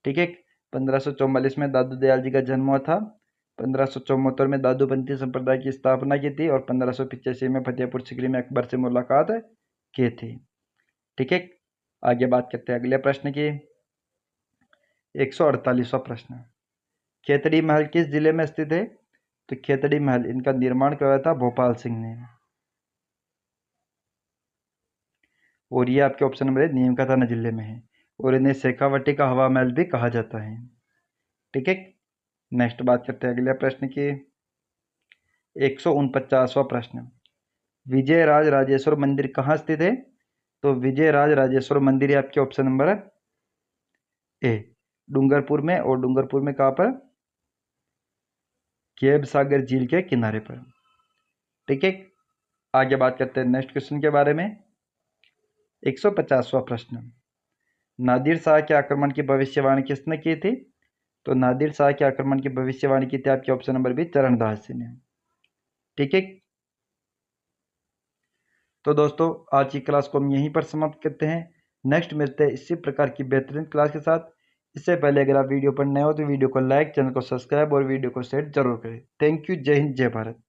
ठीक है, 1544 में दादू दयाल जी का जन्म हुआ था, 1574 में दादूपंथी संप्रदाय की स्थापना की थी, और 1585 में फतेहपुर सिकरी में अकबर से मुलाकात की थी। ठीक है, आगे बात करते हैं अगले प्रश्न की। 148वां प्रश्न, खेतड़ी महल किस जिले में स्थित है? तो खेतड़ी महल इनका निर्माण करवाया था भोपाल सिंह ने, और ये आपके ऑप्शन नंबर नीम का थाना जिले में है, और इन्हें शेखावटी का हवा महल भी कहा जाता है। ठीक है, नेक्स्ट बात करते हैं अगले प्रश्न की। 149वां प्रश्न, विजयराज राजेश्वर मंदिर कहाँ स्थित है? तो विजयराज राजेश्वर मंदिर आपके ऑप्शन नंबर ए डूंगरपुर में, और डूंगरपुर में कहाँ पर? केब सागर झील के किनारे पर। ठीक है, आगे बात करते हैं नेक्स्ट क्वेश्चन के बारे में। 150वां प्रश्न, नादिर शाह के आक्रमण की भविष्यवाणी किसने की थी? तो नादिर शाह के आक्रमण की भविष्यवाणी की थी आपके option number B Charandas Singh ने। ठीक है, तो दोस्तों आज की क्लास को हम यहीं पर समाप्त करते हैं। नेक्स्ट मिलते हैं इसी प्रकार की बेहतरीन क्लास के साथ। इससे पहले अगर आप वीडियो पर नए हो तो वीडियो को लाइक, चैनल को सब्सक्राइब और वीडियो को शेयर जरूर करें। थैंक यू, जय हिंद, जय भारत।